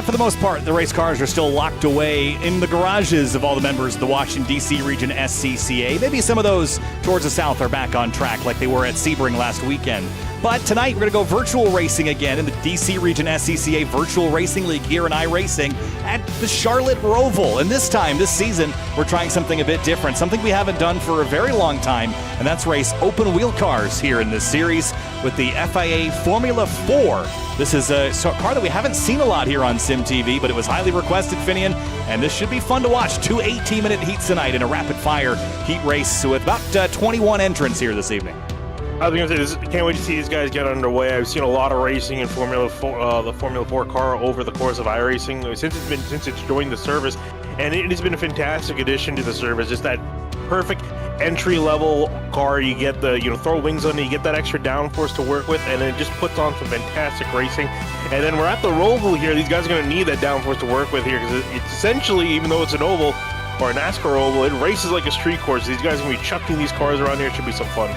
For the most part, the race cars are still locked away in the garages of all the members of the Washington, D.C. region SCCA. Maybe some of those towards the south are back on track like they were at Sebring last weekend. But tonight, we're going to go virtual racing again in the D.C. region SCCA Virtual Racing League here in iRacing at the Charlotte Roval. And this time, this season, we're trying something a bit different, something we haven't done for a very long time, and that's race open wheel cars here in this series with the FIA Formula 4. This is a car that we haven't seen a lot here on SimTV, but it was highly requested, Finian, and this should be fun to watch. 2 18-minute heats tonight in a rapid-fire heat race with about 21 entrants here this evening. I was going to say, can't wait to see these guys get underway. I've seen a lot of racing in Formula 4, the Formula 4 car over the course of iRacing since it's joined the service, and it has been a fantastic addition to the service. Just that perfect entry-level car. You get the, throw wings on it, you get that extra downforce to work with, and it just puts on some fantastic racing. And then we're at the Roval here. These guys are going to need that downforce to work with here because it's essentially, even though it's an oval or a NASCAR oval, it races like a street course. These guys are going to be chucking these cars around here. It should be some fun.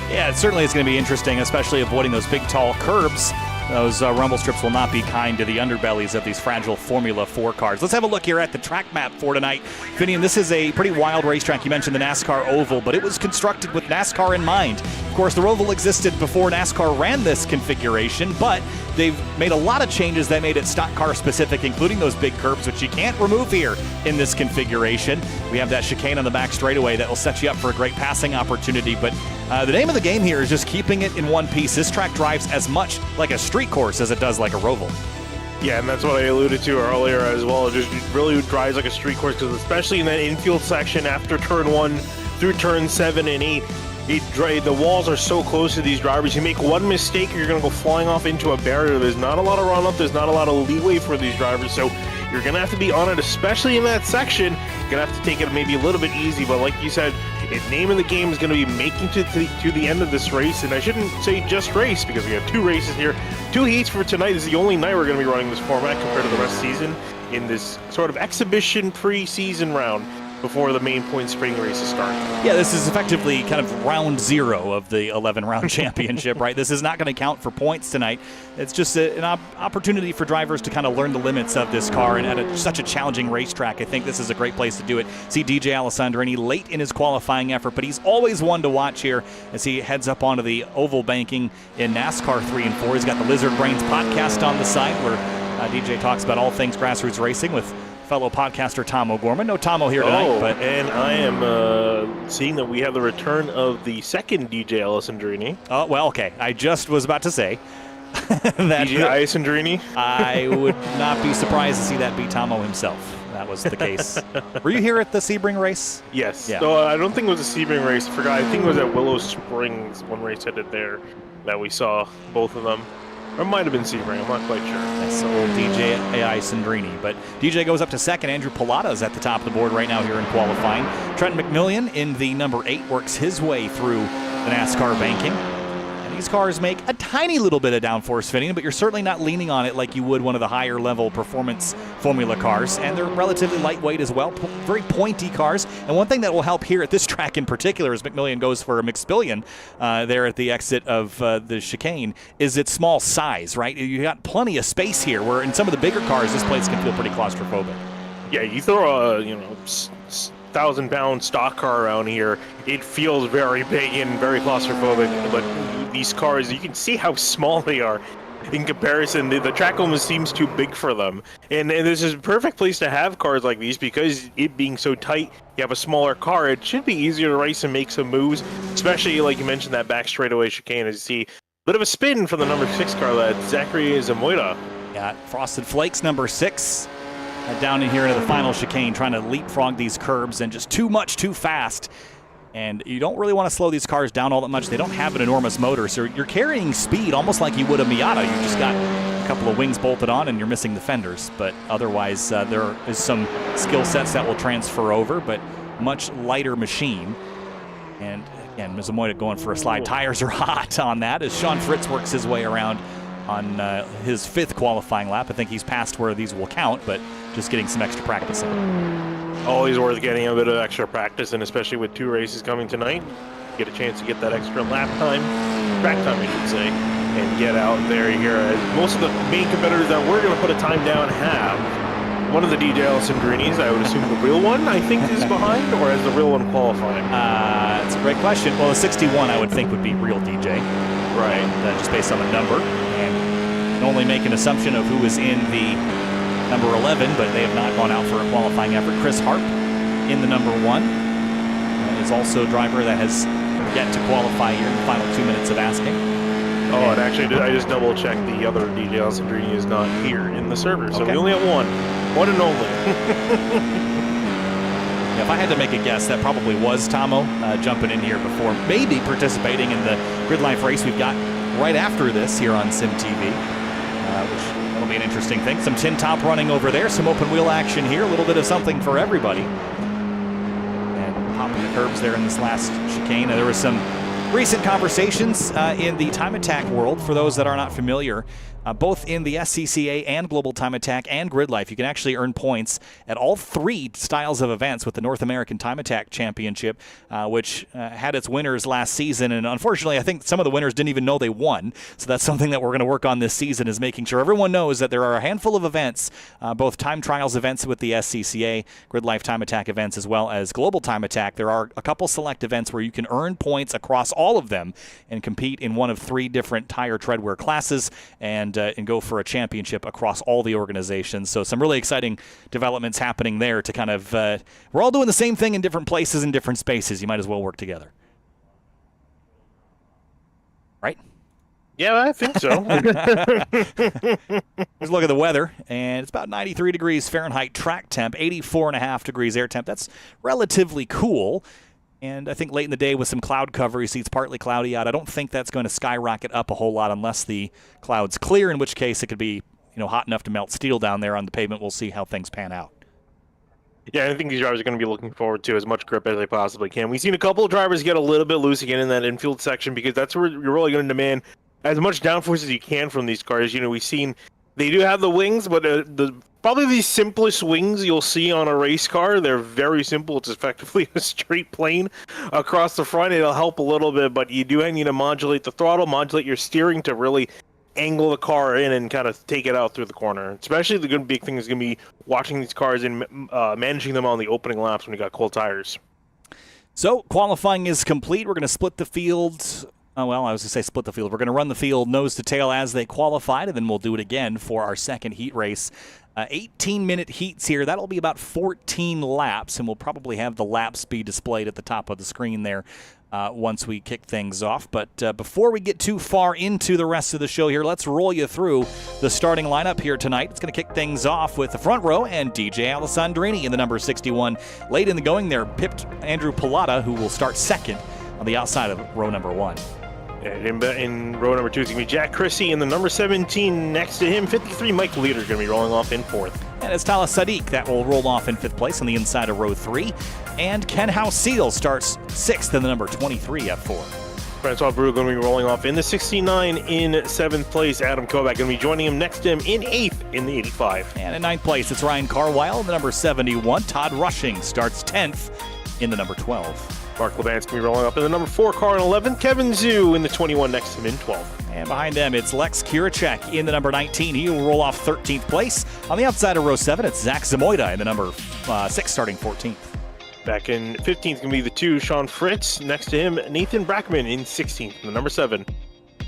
Yeah, it certainly is going to be interesting, especially avoiding those big, tall curbs. Those rumble strips will not be kind to the underbellies of these fragile Formula 4 cars. Let's have a look here at the track map for tonight. Finian, this is a pretty wild racetrack. You mentioned the NASCAR Oval, but it was constructed with NASCAR in mind. Of course, the Roval existed before NASCAR ran this configuration, but they've made a lot of changes that made it stock car specific, including those big curbs, which you can't remove here in this configuration. We have that chicane on the back straightaway that will set you up for a great passing opportunity, but the name of the game here is just keeping it in one piece. This track drives as much like a street course as it does like a Roval. Yeah, and that's what I alluded to earlier as well. It just really drives like a street course because especially in that infield section after turn 1 through turn 7 and 8, the walls are so close to these drivers. You make one mistake, you're going to go flying off into a barrier. There's not a lot of run-up. There's not a lot of leeway for these drivers, so you're going to have to be on it, especially in that section. You're going to have to take it maybe a little bit easy, but like you said, the name of the game is going to be making to the end of this race, and I shouldn't say just race because we have 2 races here, 2 heats for tonight. This is the only night we're going to be running this format compared to the rest of the season in this sort of exhibition pre-season round before the main point spring races start. Yeah, this is effectively kind of round 0 of the 11-round championship, right? This is not going to count for points tonight. It's just an opportunity for drivers to kind of learn the limits of this car, and at such a challenging racetrack, I think this is a great place to do it. See DJ Alessandrini late in his qualifying effort, but he's always one to watch here as he heads up onto the oval banking in NASCAR 3 and 4. He's got the Lizard Brains podcast on the side where DJ talks about all things grassroots racing with fellow podcaster Tom O'Gorman. No Tomo here tonight. But and I am seeing that we have the return of the second DJ Alessandrini. Oh, well, okay. I just was about to say that DJ Alessandrini. I would not be surprised to see that be Tomo himself. That was the case. Were you here at the Sebring race? Yes. Yeah. So I don't think it was a Sebring race. I forgot. I think it was at Willow Springs, one race I did there that we saw both of them. Or it might have been Sebring, I'm not quite sure. That's old DJ AI Sandrini. But DJ goes up to second. Andrew Pilata is at the top of the board right now here in qualifying. Trent McMillian in the number 8 works his way through the NASCAR banking. And these cars make a tiny little bit of downforce fitting, but you're certainly not leaning on it like you would one of the higher level performance formula cars. And they're relatively lightweight as well, very pointy cars. And one thing that will help here at this track in particular as McMillian goes for a McSpillion there at the exit of the chicane is its small size, right? You got plenty of space here where in some of the bigger cars this place can feel pretty claustrophobic. Yeah, you throw a 1,000-pound stock car around here, it feels very big and very claustrophobic, but these cars, you can see how small they are in comparison. The track almost seems too big for them, and this is a perfect place to have cars like these because it being so tight, you have a smaller car, it should be easier to race and make some moves, especially like you mentioned that back straightaway chicane as you see a bit of a spin from the number 6 car, that Zachary Zamoyda. Got Frosted Flakes number 6 down in here into the final chicane, trying to leapfrog these curbs and just too much, too fast. And you don't really want to slow these cars down all that much. They don't have an enormous motor, so you're carrying speed almost like you would a Miata. You just got a couple of wings bolted on and you're missing the fenders. But otherwise, there is some skill sets that will transfer over, but much lighter machine. And again, Zamoyda going for a slide. Tires are hot on that as Sean Fritz works his way around on his 5th qualifying lap. I think he's past where these will count, but just getting some extra practice in. Always worth getting a bit of extra practice, and especially with 2 races coming tonight, get a chance to get that extra lap time, track time I should say. and get out there here. As most of the main competitors that we're going to put a time down have. One of the DJ Alessandrinis, I would assume the real one, I think, is behind, or is the real one qualifying? It's a great question. Well, the 61, I would think, would be real DJ. Right. Just based on the number. And only make an assumption of who is in the number 11, but they have not gone out for a qualifying effort. Chris Harp in the number 1 is also a driver that has yet to qualify here in the final 2 minutes of asking. Oh, and actually, I just double-checked the other DJ Alessandrini is not here in the server, so we only have one. One and only. Yeah, if I had to make a guess, that probably was Tomo jumping in here before, maybe participating in the Grid Life race we've got right after this here on Sim TV, which will be an interesting thing. Some tin top running over there, some open wheel action here, a little bit of something for everybody. And popping the curbs there in this last chicane. There was some recent conversations in the time attack world, for those that are not familiar. Both in the SCCA and Global Time Attack and Grid Life, you can actually earn points at all 3 styles of events with the North American Time Attack Championship, which had its winners last season. And unfortunately, I think some of the winners didn't even know they won. So that's something that we're going to work on this season, is making sure everyone knows that there are a handful of events, both time trials events with the SCCA, Grid Life Time Attack events, as well as Global Time Attack. There are a couple select events where you can earn points across all of them and compete in one of 3 different tire treadwear classes and go for a championship across all the organizations. So some really exciting developments happening there to kind of, we're all doing the same thing in different places and different spaces. You might as well work together. Right? Yeah, I think so. Let's look at the weather, and it's about 93 degrees Fahrenheit track temp, 84.5 degrees air temp. That's relatively cool. And I think late in the day with some cloud cover, you see it's partly cloudy out. I don't think that's going to skyrocket up a whole lot unless the clouds clear, in which case it could be, hot enough to melt steel down there on the pavement. We'll see how things pan out. Yeah, I think these drivers are going to be looking forward to as much grip as they possibly can. We've seen a couple of drivers get a little bit loose again in that infield section, because that's where you're really going to demand as much downforce as you can from these cars. We've seen they do have the wings, but probably the simplest wings you'll see on a race car. They're very simple. It's effectively a straight plane across the front. It'll help a little bit, but you do need to modulate the throttle, modulate your steering to really angle the car in and kind of take it out through the corner. Especially the big thing is going to be watching these cars and managing them on the opening laps when you got cold tires. So qualifying is complete. We're going to split the field. Oh, well, I was going to say split the field. We're going to run the field nose to tail as they qualified, and then we'll do it again for our second heat race. 18-minute heats here. That'll be about 14 laps, and we'll probably have the lap speed displayed at the top of the screen there once we kick things off. But before we get too far into the rest of the show here, let's roll you through the starting lineup here tonight. It's going to kick things off with the front row and DJ Alessandrini in the number 61. Late in the going there, pipped Andrew Pilata, who will start second on the outside of row number 1. In row number 2 is going to be Jack Chrissy in the number 17. Next to him, 53, Mike Leader is going to be rolling off in 4th. And it's Tala Sadiq that will roll off in 5th place on the inside of row 3. And Ken House-Seal starts 6th in the number 23 F4. Francois Brou going to be rolling off in the 69 in 7th place. Adam Kovac going to be joining him next to him in 8th in the 85. And in 9th place, it's Ryan Carwile in the number 71. Todd Rushing starts 10th in the number 12. Mark Levan's going to be rolling up in the number 4 car in 11th. Kevin Zhu in the 21 next to him in 12th. And behind them, it's Lex Kirachek in the number 19. He will roll off 13th place. On the outside of row 7, it's Zach Zamoida in the number 6, starting 14th. Back in 15th going to be the 2, Sean Fritz. Next to him, Nathan Brackman in 16th in the number 7.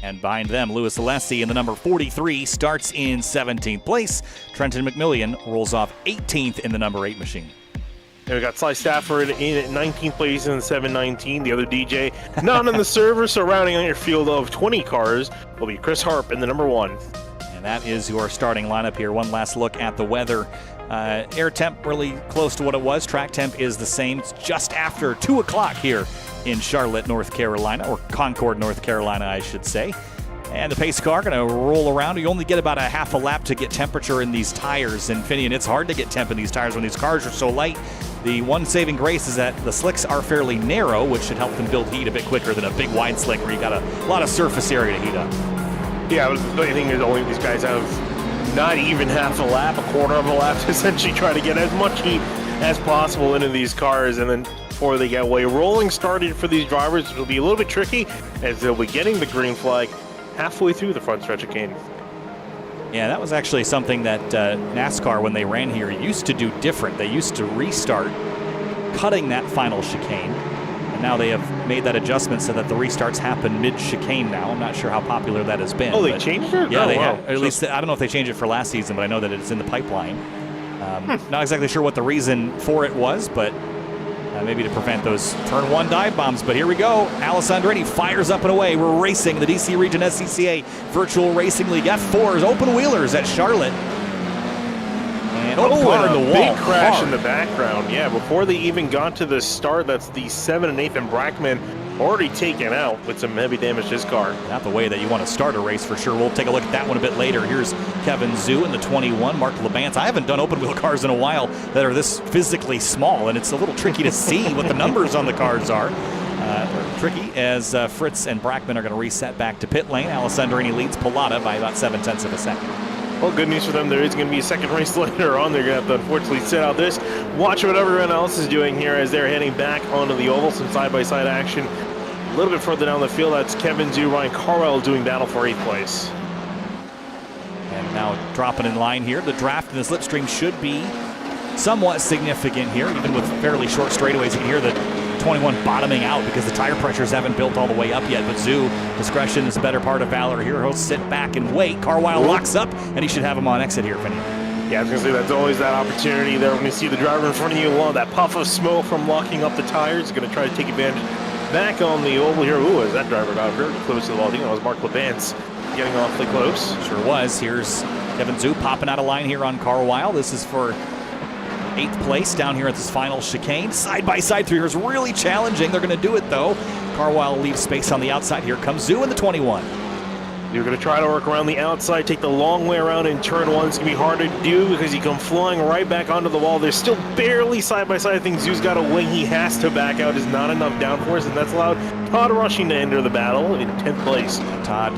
And behind them, Louis Alessi in the number 43 starts in 17th place. Trenton McMillian rolls off 18th in the number 8 machine. And we got Sly Stafford in 19th place in the 719. The other DJ not on the server, so rounding on your field of 20 cars will be Chris Harp in the number 1. And that is your starting lineup here. One last look at the weather. Air temp really close to what it was. Track temp is the same. It's just after 2 o'clock here in Charlotte, North Carolina, or Concord, North Carolina, I should say. And the pace car going to roll around. You only get about a half a lap to get temperature in these tires. And Finian, it's hard to get temp in these tires when these cars are so light. The one saving grace is that the slicks are fairly narrow, which should help them build heat a bit quicker than a big wide slick where you got a lot of surface area to heat up. Yeah, the only thing is only these guys have not even half a lap, a quarter of a lap to essentially try to get as much heat as possible into these cars, and then before they get away. Rolling started for these drivers will be a little bit tricky as they'll be getting the green flag halfway through the front stretch chicane. Yeah, that was actually something that NASCAR, when they ran here, used to do different. They used to restart cutting that final chicane, and now they have made that adjustment so that the restarts happen mid-chicane now. I'm not sure how popular that has been. Oh, they changed it? Yeah, they have. At least, I don't know if they changed it for last season, but I know that it's in the pipeline. Not exactly sure what the reason for it was, but maybe to prevent those turn one dive bombs. But here we go. Alessandrini fires up and away. We're racing the DC Region SCCA Virtual Racing League F4s open wheelers at Charlotte. And and the wall. Big crash hard. in the background. Yeah, before they even got to the start, that's the 7 and 8 and Brackman already taken out with some heavy damage to his car. Not the way that you want to start a race for sure. We'll take a look at that one a bit later. Here's Kevin Zhu in the 21, Mark Labance. I haven't done open wheel cars in a while that are this physically small, and it's a little tricky to see what the numbers on the cars are. Tricky as Fritz and Brackman are going to reset back to pit lane. Alessandrini leads Pilata by about 7/10 of a second. Well, good news for them. There is going to be a second race later on. They're going to have to unfortunately sit out this. Watch what everyone else is doing here as they're heading back onto the oval. Some side-by-side action. A little bit further down the field, that's Kevin Zhu, Ryan Carwell doing battle for 8th place. And now dropping in line here. The draft and the slipstream should be somewhat significant here, even with fairly short straightaways. You can hear the 21 bottoming out because the tire pressures haven't built all the way up yet. But Zhu, discretion is a better part of valor here. He'll sit back and wait. Carwile locks up, and he should have him on exit here, Vinny. Yeah, I was going to say, that's always that opportunity there when you see the driver in front of you. Well, that puff of smoke from locking up the tires is going to try to take advantage back on the oval here. Ooh, as that driver got very close to the wall. I think that was Mark Labance getting awfully close. Sure was. Here's Kevin Zhu popping out of line here on Carwile. This is for 8th place down here at this final chicane. Side by side through here is really challenging. They're going to do it though. Carwile leaves space on the outside. Here comes Zhu in the 21. You're going to try to work around the outside, take the long way around in turn one. It's going to be hard to do because you come flying right back onto the wall. There's still barely side-by-side. I think Zhu's got a wing he has to back out. Is not enough downforce, and that's allowed Todd Rushing to enter the battle in 10th place. Todd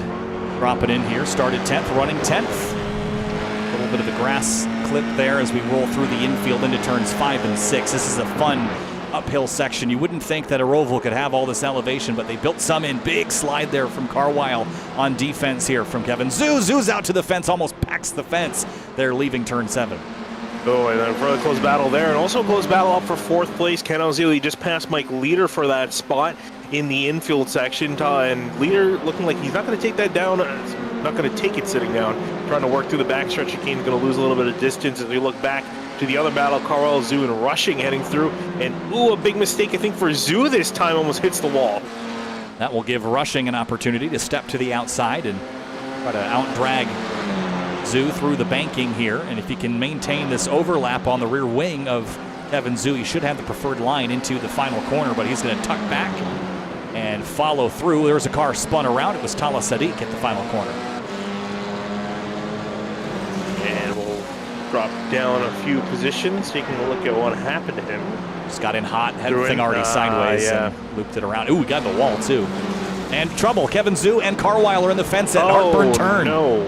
dropping in here, started 10th, running 10th. A little bit of a grass clip there as we roll through the infield into turns 5 and 6. This is a fun uphill section. You wouldn't think that a Roval could have all this elevation, but they built some in. Big slide there from Carwile on defense here from Kevin Zhu. Zhu's out to the fence, almost packs the fence. They're leaving turn 7. Oh, and then for the close battle there, and also close battle up for 4th place. Ken Ozili just passed Mike Leader for that spot in the infield section. And Leader looking like he's not going to take that down. Not going to take it sitting down. Trying to work through the backstretch chicane. Going to lose a little bit of distance as we look back to the other battle. Carwell, Zhu, and Rushing heading through. And, ooh, a big mistake, I think, for Zhu this time. Almost hits the wall. That will give Rushing an opportunity to step to the outside and try to out-drag Zhu through the banking here. And if he can maintain this overlap on the rear wing of Kevin Zhu, he should have the preferred line into the final corner, but he's going to tuck back and follow through. There was a car spun around. It was Tala Sadiq at the final corner. And we'll drop down a few positions, taking a look at what happened to him. Just got in hot, had the thing already sideways, and looped it around. Ooh, we got the wall too. And trouble. Kevin Zhu and Carwile are in the fence at Heartburn turn. No.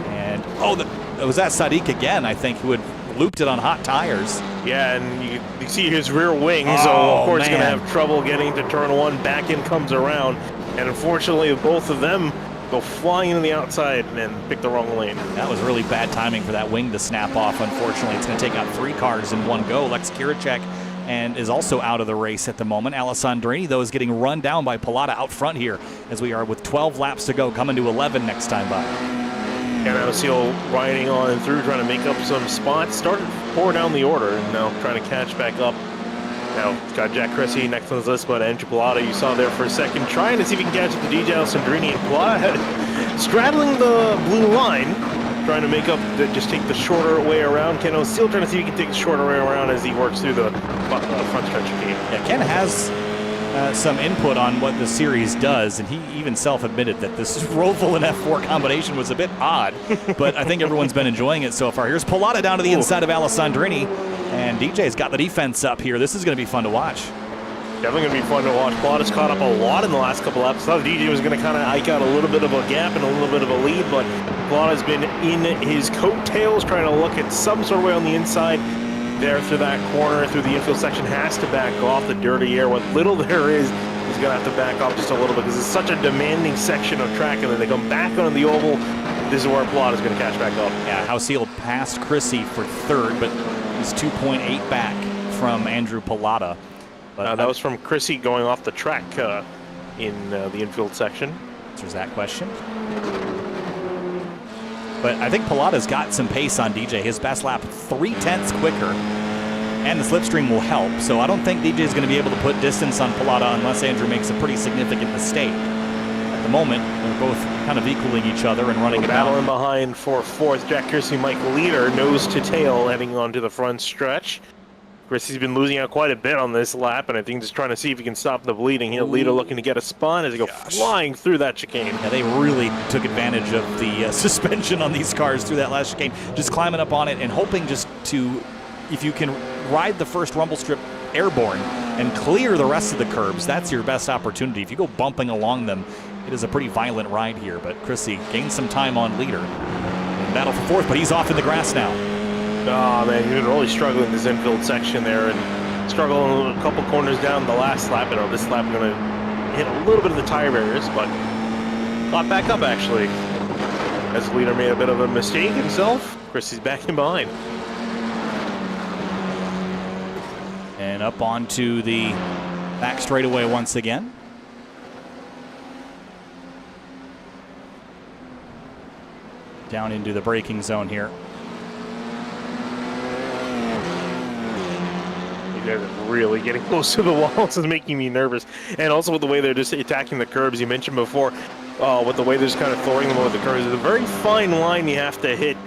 And it was that Sadiq again, I think, who had looped it on hot tires. Yeah, and you see his rear wing, so of course he's going to have trouble getting to turn 1. Back in comes around, and unfortunately both of them go flying into the outside and pick the wrong lane. That was really bad timing for that wing to snap off, unfortunately. It's going to take out 3 cars in one go. Lex Kiricek and is also out of the race at the moment. Alessandrini, though, is getting run down by Pilata out front here as we are with 12 laps to go, coming to 11 next time by. And Alessio riding on through, trying to make up some spots. Started 4 down the order, and now trying to catch back up. Now, it's got Jack Cressy next on his list, but Andrew Pilata, you saw there for a second, trying to see if he can catch up to DJ Alessandrini. And Pilata straddling the blue line, trying to make up, just take the shorter way around. Ken still trying to see if he can take the shorter way around as he works through the front stretch game. Yeah, Ken has some input on what the series does, and he even self-admitted that this Roval and F4 combination was a bit odd, but I think everyone's been enjoying it so far. Here's Pilata down to the inside of Alessandrini, and DJ's got the defense up here. This is going to be fun to watch. Definitely going to be fun to watch. Pilata's caught up a lot in the last couple laps. I thought DJ was going to kind of eke out a little bit of a gap and a little bit of a lead, but Pilata's been in his coattails, trying to look at some sort of way on the inside. There through that corner, through the infield section, has to back off the dirty air. What little there is He's going to have to back off just a little bit because it's such a demanding section of track, and then they come back onto the oval. This is where Pilata is going to catch back up. Yeah, Hausiel passed Chrissy for third, but he's 2.8 back from Andrew Pilata. But that was from Chrissy going off the track in the infield section. Answers that question. But I think Pilata's got some pace on DJ. His best lap 0.3 quicker, and the slipstream will help. So I don't think DJ is going to be able to put distance on Pilata unless Andrew makes a pretty significant mistake. At the moment, they're both kind of equaling each other and running battling behind for fourth. Jack Chrissy, Mike Leader, nose to tail, heading onto the front stretch. Chrissy's been losing out quite a bit on this lap, and I think just trying to see if he can stop the bleeding. Here, Leader looking to get a spun as they go flying through that chicane. Yeah, they really took advantage of the suspension on these cars through that last chicane. Just climbing up on it and hoping just to, if you can ride the first rumble strip airborne and clear the rest of the curbs, that's your best opportunity. If you go bumping along them, it is a pretty violent ride here, but Chrissy gained some time on Leader. In battle for fourth, but he's off in the grass now. Oh man, he's been really struggling this infield section there, and struggling a couple corners down the last lap. And this lap going to hit a little bit of the tire barriers, but got back up actually. As Leader made a bit of a mistake himself, Chrissy's back in behind. And up onto the back straightaway once again. Down into the braking zone here. You guys are really getting close to the walls is making me nervous. And also with the way they're just attacking the curbs, you mentioned before, with the way they're just kind of throwing them over the curves. It's a very fine line you have to hit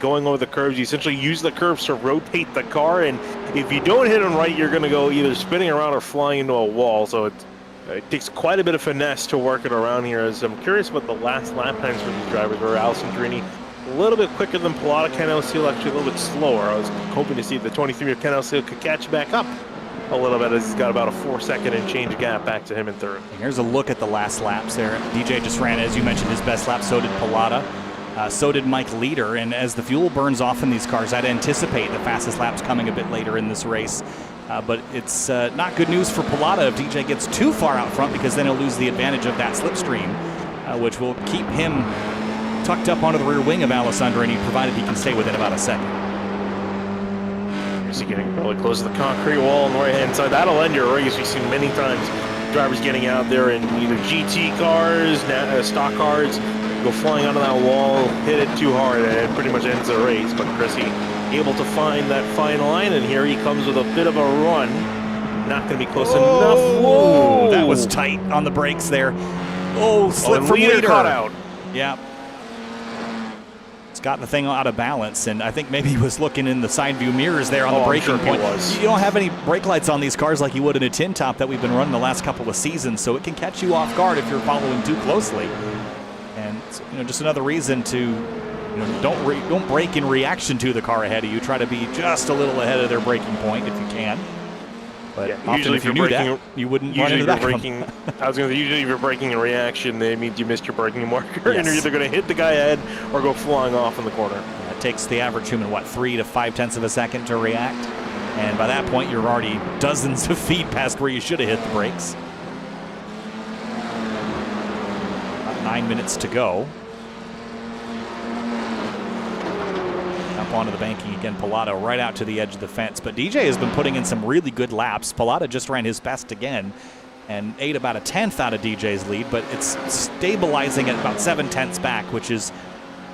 going over the curves. You essentially use the curves to rotate the car, and if you don't hit them right, you're going to go either spinning around or flying into a wall. So it takes quite a bit of finesse to work it around here. As I'm curious what the last lap times for these drivers were. Allison Drini a little bit quicker than Pilata. Ken Hausiel actually a little bit slower. I was hoping to see if the 23 of Ken Hausiel could catch back up a little bit, as he's got about a 4-second and change gap back to him in third. Here's a look at the last laps there. DJ just ran, as you mentioned, his best lap. So did Pilata. So did Mike Leader. And as the fuel burns off in these cars, I'd anticipate the fastest laps coming a bit later in this race. But it's not good news for Pilata if DJ gets too far out front, because then he'll lose the advantage of that slipstream, which will keep him tucked up onto the rear wing of Alessandrini, provided he can stay within about a second. Here's he getting really close to the concrete wall on the right-hand side. That'll end your race. We've seen many times drivers getting out there in either GT cars, stock cars, go flying onto that wall, hit it too hard, and it pretty much ends the race. But Chrissy able to find that fine line, and here he comes with a bit of a run. Not going to be close enough. Whoa! That was tight on the brakes there. Oh, slip from Leader Leader. caught out. Yeah. It's got the thing out of balance, and I think maybe he was looking in the side view mirrors there on the braking point. You don't have any brake lights on these cars like you would in a tin top that we've been running the last couple of seasons, so it can catch you off guard if you're following too closely. And just another reason to don't brake in reaction to the car ahead of you. Try to be just a little ahead of their braking point if you can. But yeah, often usually if you knew that, you wouldn't run into that one. I was going to say, usually if you're braking in reaction, that means you missed your braking marker, yes. And you're either going to hit the guy ahead or go flying off in the corner. Yeah, it takes the average human, 3 to 5 tenths of a second to react? And by that point, you're already dozens of feet past where you should have hit the brakes. About 9 minutes to go. Onto the banking again. Pilata right out to the edge of the fence, but DJ has been putting in some really good laps. Pilata just ran his best again and ate about a 10th out of DJ's lead, but it's stabilizing at about 7 tenths back, which is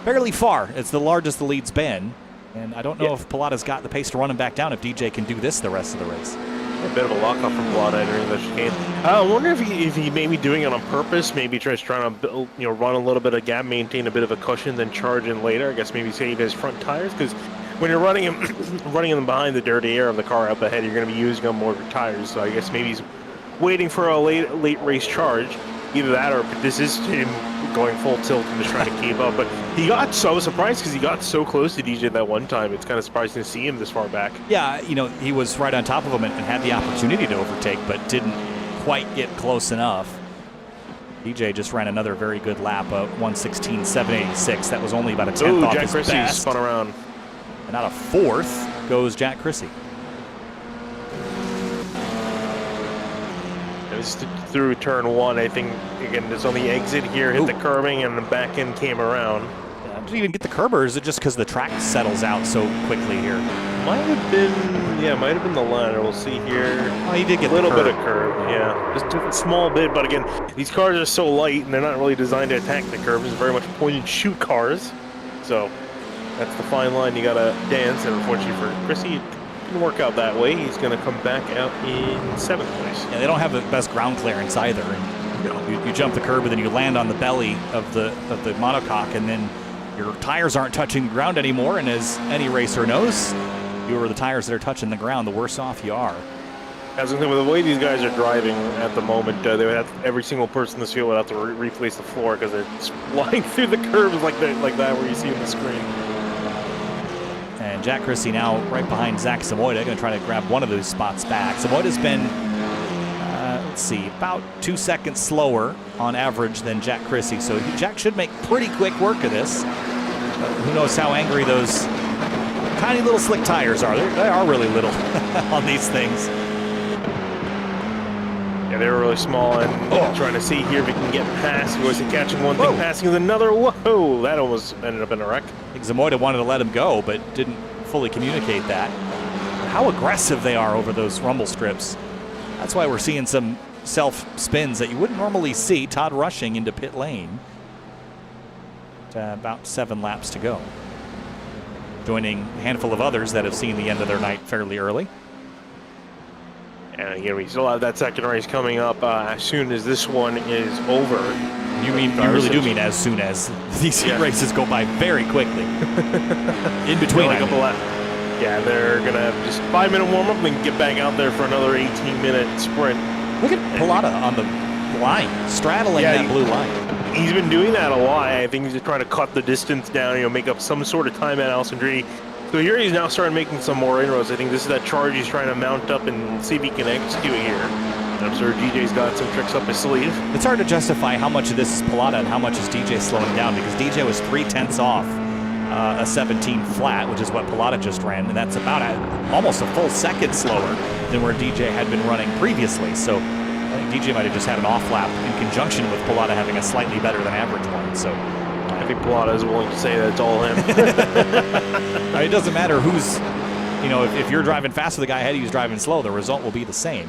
fairly far. It's the largest the lead's been, and I don't know if Pilata's got the pace to run him back down if DJ can do this the rest of the race. A bit of a lockup from Pilata entering the chicane. I wonder if he may be doing it on purpose. Maybe trying to build, run a little bit of gap, maintain a bit of a cushion, then charge in later. I guess maybe save his front tires, because when you're running him behind the dirty air of the car up ahead, you're going to be using up more of your tires. So I guess maybe he's waiting for a late race charge. Either that, or this is him going full tilt and just trying to keep up. But I was surprised because he got so close to DJ that one time. It's kind of surprising to see him this far back. Yeah, he was right on top of him and had the opportunity to overtake, but didn't quite get close enough. DJ just ran another very good lap, 1:16.786. That was only about a 10th off his best. Jack Chrissy spun around. And out of 4th goes Jack Chrissy. Just through turn 1, I think, again, just on the exit here, hit the curbing, and the back end came around. Did he even get the curb, or is it just because the track settles out so quickly here? Might have been, yeah, might have been the liner. We'll see here. Oh, he did get a little the bit of curb, yeah, just a small bit. But again, these cars are so light, and they're not really designed to attack the curb. It's very much point-and-shoot cars, so that's the fine line you gotta dance. And unfortunately for Chrissy, it didn't work out that way. He's gonna come back out in 7th place. Yeah, they don't have the best ground clearance either. And you jump the curb, and then you land on the belly of the monocoque, and then your tires aren't touching the ground anymore, and as any racer knows, the fewer the tires that are touching the ground, the worse off you are. As with the way these guys are driving at the moment, they would have every single person in this field would have to replace the floor because they're just flying through the curves like that where you see on the screen. And Jack Chrissy now right behind Zach Samoida, going to try to grab one of those spots back. Samoida's been, let's see, about 2 seconds slower on average than Jack Chrissy, so Jack should make pretty quick work of this. Who knows how angry those tiny little slick tires are. They are really little on these things. Yeah, they were really small, and trying to see here if he can get past. He wasn't catching one thing, passing another. Whoa, that almost ended up in a wreck. I think Zamoida wanted to let him go, but didn't fully communicate that. How aggressive they are over those rumble strips. That's why we're seeing some self-spins that you wouldn't normally see. Todd rushing into pit lane. About 7 laps to go. Joining a handful of others that have seen the end of their night fairly early. And again, we still have that second race coming up as soon as this one is over. You really do mean as soon as these races go by very quickly. In between, yeah, they're going to have just 5-minute warm-up and then get back out there for another 18-minute sprint. Look at Pilata on the line, straddling that blue line. He's been doing that a lot. I think he's just trying to cut the distance down, make up some sort of time at Alessandrini. So here he's now starting making some more inroads. I think this is that charge he's trying to mount up and see if he can execute here. And I'm sure DJ's got some tricks up his sleeve. It's hard to justify how much of this is Pilata and how much is DJ slowing down, because DJ was 0.3 off a 17 flat, which is what Pilata just ran, and that's about almost a full second slower than where DJ had been running previously. So I think DJ might have just had an off lap in conjunction with Pilata having a slightly better than average one. So I think Pilata is willing to say that it's all him. It doesn't matter who's, if you're driving fast with the guy ahead of you who's driving slow, the result will be the same.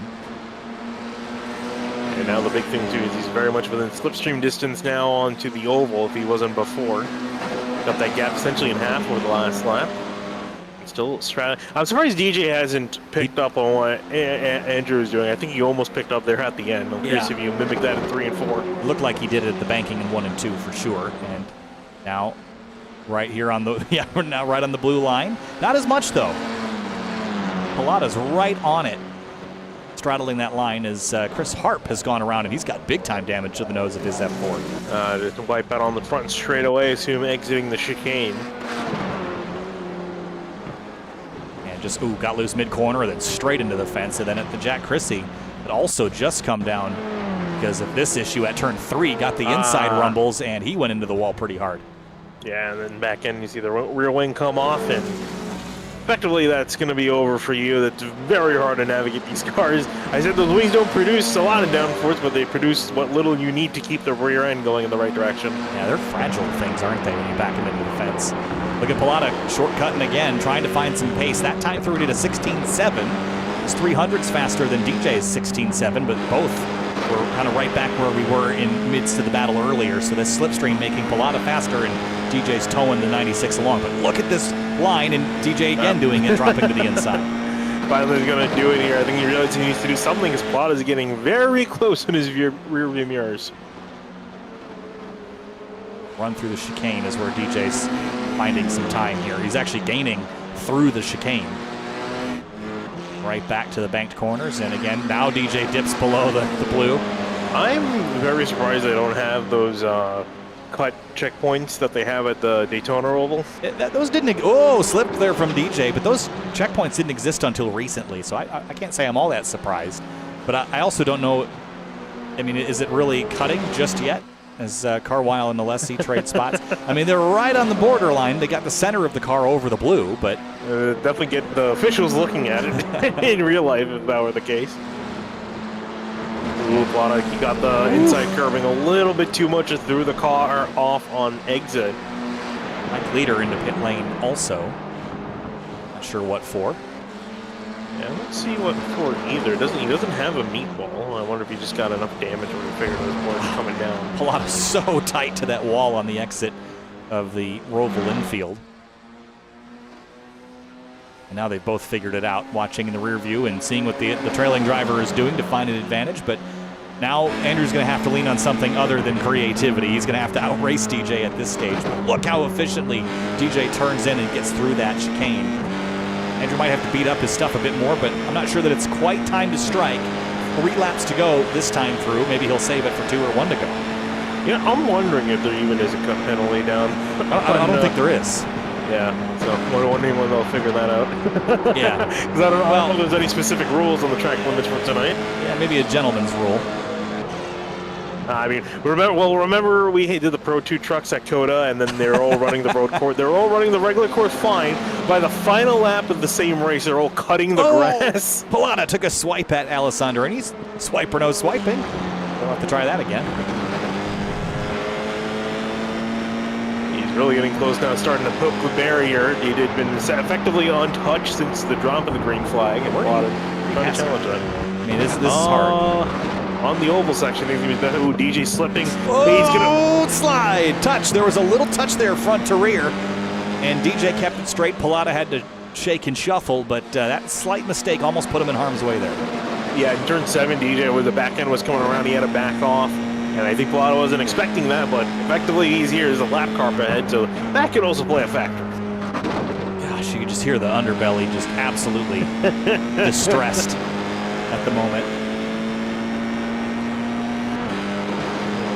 And now the big thing too is he's very much within slipstream distance now onto the oval if he wasn't before. Got that gap essentially in half over the last lap. Still straddling. I'm surprised DJ hasn't picked up on what Andrew is doing. I think he almost picked up there at the end. I'm curious if you mimic that in 3 and 4. Looked like he did it at the banking in 1 and 2 for sure. And now, right here on the we're now right on the blue line. Not as much though. Pilata's right on it, straddling that line as Chris Harp has gone around, and he's got big time damage to the nose of his F4. Just wipe out on the front straight away, assume exiting the chicane. Just got loose mid-corner, then straight into the fence, and then at the Jack Chrissy had also just come down because of this issue at turn 3, got the inside rumbles, and he went into the wall pretty hard. Yeah, and then back end you see the rear wing come off, and effectively that's going to be over for you. That's very hard to navigate these cars. I said those wings don't produce a lot of downforce, but they produce what little you need to keep the rear end going in the right direction. Yeah, they're fragile things, aren't they, when you back them into the fence? Look at Pilata shortcutting again, trying to find some pace. That time through it at a 16.7. His 300's faster than DJ's 16.7, but both were kind of right back where we were in midst of the battle earlier. So this slipstream making Pilata faster, and DJ's towing the 96 along. But look at this line, and DJ again doing it, dropping to the inside. Finally going to do it here. I think he realizes he needs to do something as Pilata's getting very close in his rear view mirrors. Run through the chicane is where DJ's finding some time here. He's actually gaining through the chicane. Right back to the banked corners, and again, now DJ dips below the blue. I'm very surprised they don't have those cut checkpoints that they have at the Daytona Oval. Those didn't, slipped there from DJ, but those checkpoints didn't exist until recently, so I can't say I'm all that surprised. But I also don't know, is it really cutting just yet? As Carwile and the lessee trade spots. They're right on the borderline. They got the center of the car over the blue, but definitely get the officials looking at it in real life if that were the case. Ooh, Plata. He got the inside curving a little bit too much and threw the car off on exit. Mike Leader into pit lane also. Not sure what for. Yeah, let's see what for either. He doesn't have a meatball. I wonder if he just got enough damage where he figured those boards coming down. Plata's so tight to that wall on the exit of the Roval infield. And now they've both figured it out, watching in the rear view and seeing what the trailing driver is doing to find an advantage. But now Andrew's going to have to lean on something other than creativity. He's going to have to outrace DJ at this stage. But look how efficiently DJ turns in and gets through that chicane. Andrew might have to beat up his stuff a bit more, but I'm not sure that it's quite time to strike. 3 laps to go this time through. Maybe he'll save it for 2 or 1 to go. Yeah, I'm wondering if there even is a cut penalty down. I don't think there is. Yeah, so we're wondering when they'll figure that out. Yeah. Because I don't know if there's any specific rules on the track limits for tonight. Yeah, maybe a gentleman's rule. I mean, remember we did the Pro 2 trucks at Coda, and then they're all running the road course. They're all running the regular course fine. By the final lap of the same race, they're all cutting the grass. Plata took a swipe at Alessandro, and he's swipe or no swiping. We'll have to try that again. He's really getting close now, starting to poke the barrier. He had been effectively untouched since the drop of the green flag, and Plata trying to challenge that. I mean, this is hard. On the oval section, he's going to be better. Ooh, DJ slipping. Oh, he's gonna slide. Touch. There was a little touch there front to rear, and DJ kept it straight. Plata had to shake and shuffle, but that slight mistake almost put him in harm's way there. Yeah, in turn 7, DJ, where the back end was coming around, he had to back off, and I think Plata wasn't expecting that, but effectively he's here as a lap car ahead, so that could also play a factor. Gosh, you could just hear the underbelly just absolutely distressed at the moment.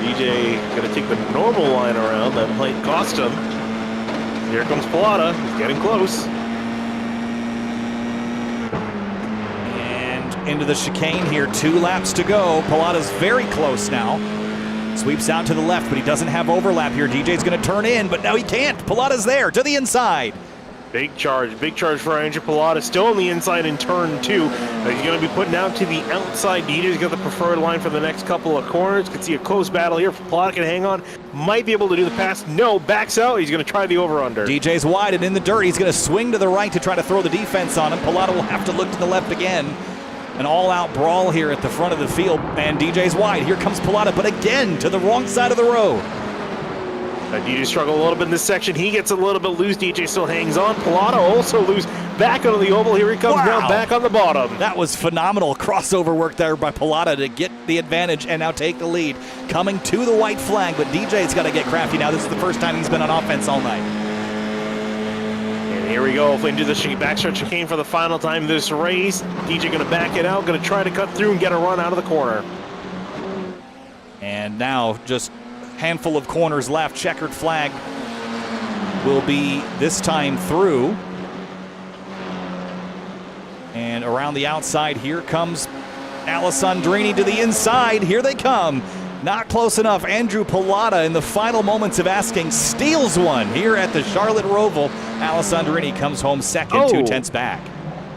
DJ going to take the normal line around. That might cost him. Here comes Plata. He's getting close. And into the chicane here. 2 laps to go. Plata's very close now. Sweeps out to the left, but he doesn't have overlap here. DJ's going to turn in, but now he can't. Plata's there to the inside. Big charge for Andrew Plata. Still on the inside in turn 2. He's going to be putting out to the outside. DJ's got the preferred line for the next couple of corners. Could see a close battle here. Plata can hang on. Might be able to do the pass. No, backs out. He's going to try the over-under. DJ's wide and in the dirt. He's going to swing to the right to try to throw the defense on him. Plata will have to look to the left again. An all-out brawl here at the front of the field, and DJ's wide. Here comes Plata, but again to the wrong side of the road. DJ struggle a little bit in this section. He gets a little bit loose. DJ still hangs on. Plata also loose. Back onto the oval. Here he comes now back on the bottom. That was phenomenal crossover work there by Plata to get the advantage and now take the lead. Coming to the white flag, but DJ's got to get crafty now. This is the first time he's been on offense all night. And here we go into the backstretch chicane for the final time this race. DJ going to back it out. Going to try to cut through and get a run out of the corner. And now just handful of corners left. Checkered flag will be this time through. And around the outside, here comes Alessandrini to the inside. Here they come. Not close enough. Andrew Plata in the final moments of asking steals one here at the Charlotte Roval. Alessandrini comes home second, 2 tenths back.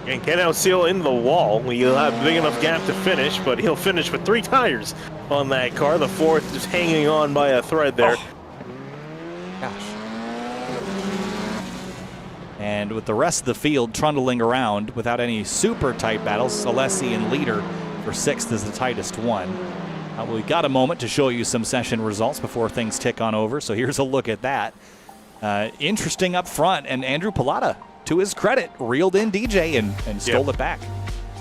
And Ken Outseal in the wall. He'll have a big enough gap to finish, but he'll finish with 3 tires on that car. The 4th just hanging on by a thread there. Gosh. And with the rest of the field trundling around without any super tight battles, Alessi and Leader for 6th is the tightest one. We got a moment to show you some session results before things tick on over, so here's a look at that. Interesting up front, and Andrew Plata, to his credit, reeled in DJ and stole it back.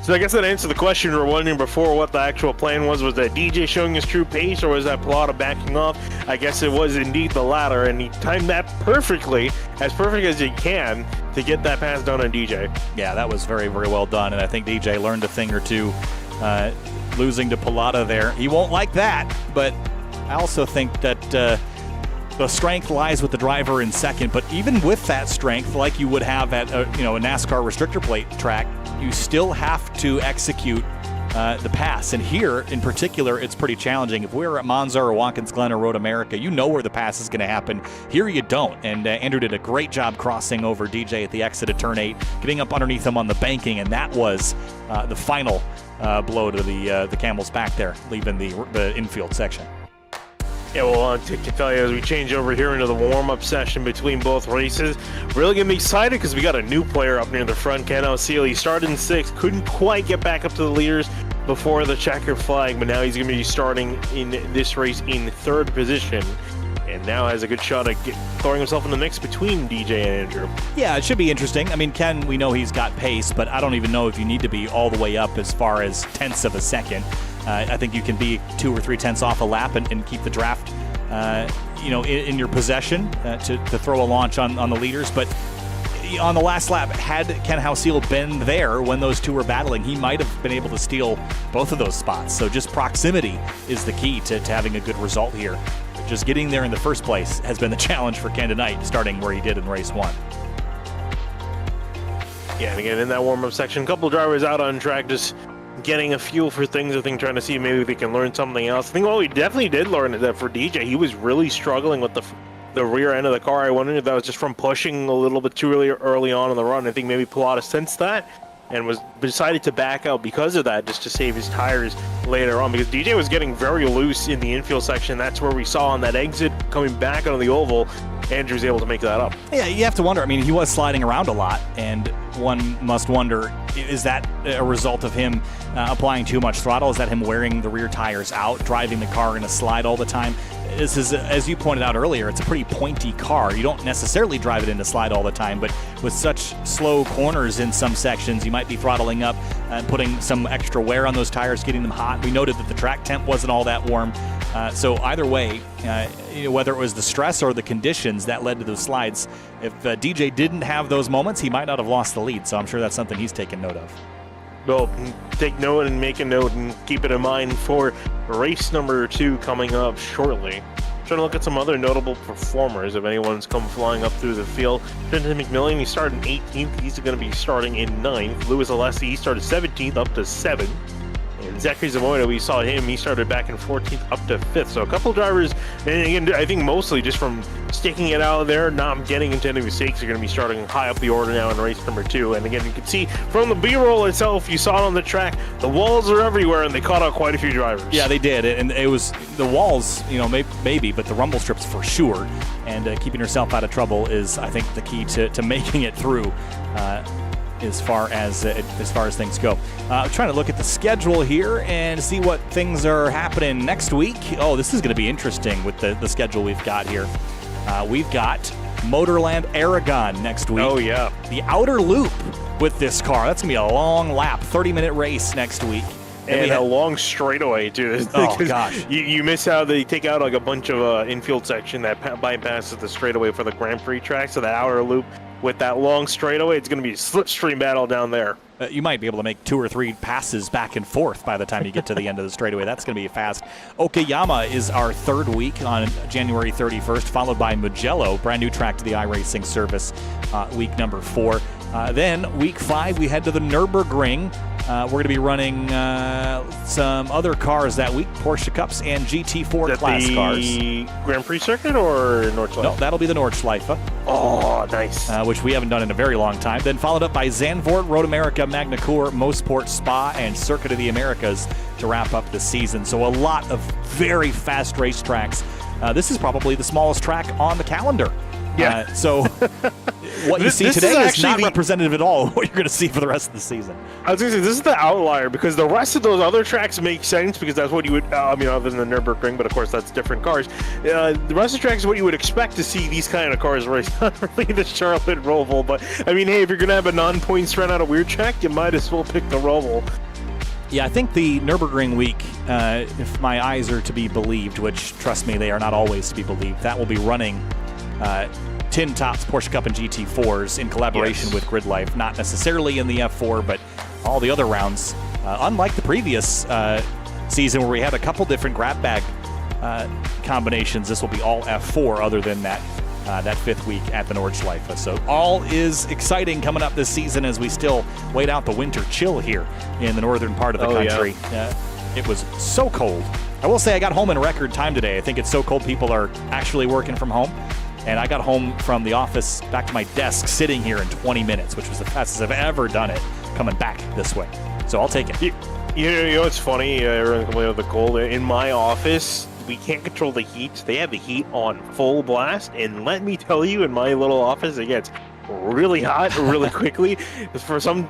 So I guess that answered the question we were wondering before what the actual plan was. Was that DJ showing his true pace, or was that Plata backing off? I guess it was indeed the latter, and he timed that perfectly, as perfect as he can, to get that pass done on DJ. Yeah, that was very, very well done, and I think DJ learned a thing or two losing to Plata there. He won't like that, but I also think that the strength lies with the driver in second, but even with that strength, like you would have at a NASCAR restrictor plate track, you still have to execute the pass. And here, in particular, it's pretty challenging. If we were at Monza or Watkins Glen or Road America, you know where the pass is going to happen. Here you don't. And Andrew did a great job crossing over DJ at the exit of Turn 8, getting up underneath him on the banking, and that was the final blow to the camel's back there, leaving the infield section. Yeah, well, to tell you, as we change over here into the warm-up session between both races, really going to be excited because we got a new player up near the front, Ken Alceel. He started in 6th, couldn't quite get back up to the leaders before the checker flag, but now he's going to be starting in this race in 3rd position, and now has a good shot at throwing himself in the mix between DJ and Andrew. Yeah, it should be interesting. I mean, Ken, we know he's got pace, but I don't even know if you need to be all the way up as far as tenths of a second. I think you can be 2 or 3 tenths off a lap and keep the draft, in your possession to throw a launch on the leaders. But on the last lap, had Ken Alceel been there when those two were battling, he might have been able to steal both of those spots. So just proximity is the key to having a good result here. Just getting there in the first place has been the challenge for Ken tonight, starting where he did in race 1. Yeah, and again, in that warm-up section, a couple drivers out on track just getting a feel for things. I think trying to see maybe we can learn something else. I think we definitely did learn that for DJ, he was really struggling with the rear end of the car. I wondered if that was just from pushing a little bit too early on in the run. I think maybe Pilata sensed that and decided to back out because of that, just to save his tires later on, because DJ was getting very loose in the infield section. That's where we saw on that exit coming back onto the oval, Andrew's able to make that up. Yeah, you have to wonder. I mean, he was sliding around a lot, and one must wonder, is that a result of him applying too much throttle? Is that him wearing the rear tires out, driving the car in a slide all the time? This is, as you pointed out earlier, it's a pretty pointy car. You don't necessarily drive it into slide all the time, but with such slow corners in some sections, you might be throttling up and putting some extra wear on those tires, getting them hot. We noted that the track temp wasn't all that warm. So either way, whether it was the stress or the conditions that led to those slides, if DJ didn't have those moments, he might not have lost the lead. So I'm sure that's something he's taken note of. Well, take note and make a note and keep it in mind for race number 2 coming up shortly. Trying to look at some other notable performers, if anyone's come flying up through the field. Trenton McMillan, he started in 18th. He's going to be starting in 9th. Lewis Alessi, he started 17th up to 7th. And Zachary Zamoyda, we saw him, he started back in 14th up to 5th. So a couple of drivers, and again, I think mostly just from sticking it out there, not getting into any mistakes, are going to be starting high up the order now in race number 2. And again, you can see from the B-roll itself, you saw it on the track, the walls are everywhere, and they caught out quite a few drivers. Yeah, they did. And it was the walls, maybe, but the rumble strips for sure. And keeping yourself out of trouble is, I think, the key to making it through. As far as things go. Trying to look at the schedule here and see what things are happening next week. Oh, this is going to be interesting with the schedule we've got here. We've got Motorland Aragon next week. Oh, yeah. The outer loop with this car. That's going to be a long lap, 30-minute race next week. And a long straightaway, too. Oh, gosh. You miss out, they take out like a bunch of infield section that bypasses the straightaway for the Grand Prix track, so that outer loop with that long straightaway, it's going to be a slipstream battle down there. You might be able to make 2 or 3 passes back and forth by the time you get to the end of the straightaway. That's going to be fast. Okayama is our 3rd week on January 31st, followed by Mugello, brand new track to the iRacing service, week number 4. Then week 5, we head to the Nürburgring. We're going to be running some other cars that week, Porsche Cups and GT4 class cars. The Grand Prix circuit or Nordschleife? No, that'll be the Nordschleife. Oh, nice. Which we haven't done in a very long time. Then followed up by Zandvoort, Road America, Magna Cour, Mosport, Spa, and Circuit of the Americas to wrap up the season. So a lot of very fast racetracks. This is probably the smallest track on the calendar. Yeah. So what you see today is not representative at all of what you're going to see for the rest of the season. I was going to say, this is the outlier, because the rest of those other tracks make sense, because that's what you would, other than the Nürburgring, but of course that's different cars. The rest of the tracks is what you would expect to see these kind of cars race, not really the Charlotte Roval, but I mean, hey, if you're going to have a non-point spread on a weird track, you might as well pick the Roval. Yeah, I think the Nürburgring week, if my eyes are to be believed, which, trust me, they are not always to be believed, that will be running Tin Tops, Porsche Cup, and GT4s in collaboration with Grid Life. Not necessarily in the F4, but all the other rounds. Unlike the previous season where we had a couple different grab bag combinations, this will be all F4 other than that that 5th week at the Nordschleife. So all is exciting coming up this season as we still wait out the winter chill here in the northern part of the country. Yeah. It was so cold. I will say I got home in record time today. I think it's so cold people are actually working from home. And I got home from the office back to my desk sitting here in 20 minutes, which was the fastest I've ever done it coming back this way. So I'll take it. You know what's funny? Everyone complaining about the cold. In my office, we can't control the heat. They have the heat on full blast. And let me tell you, in my little office, it gets really hot really quickly. For some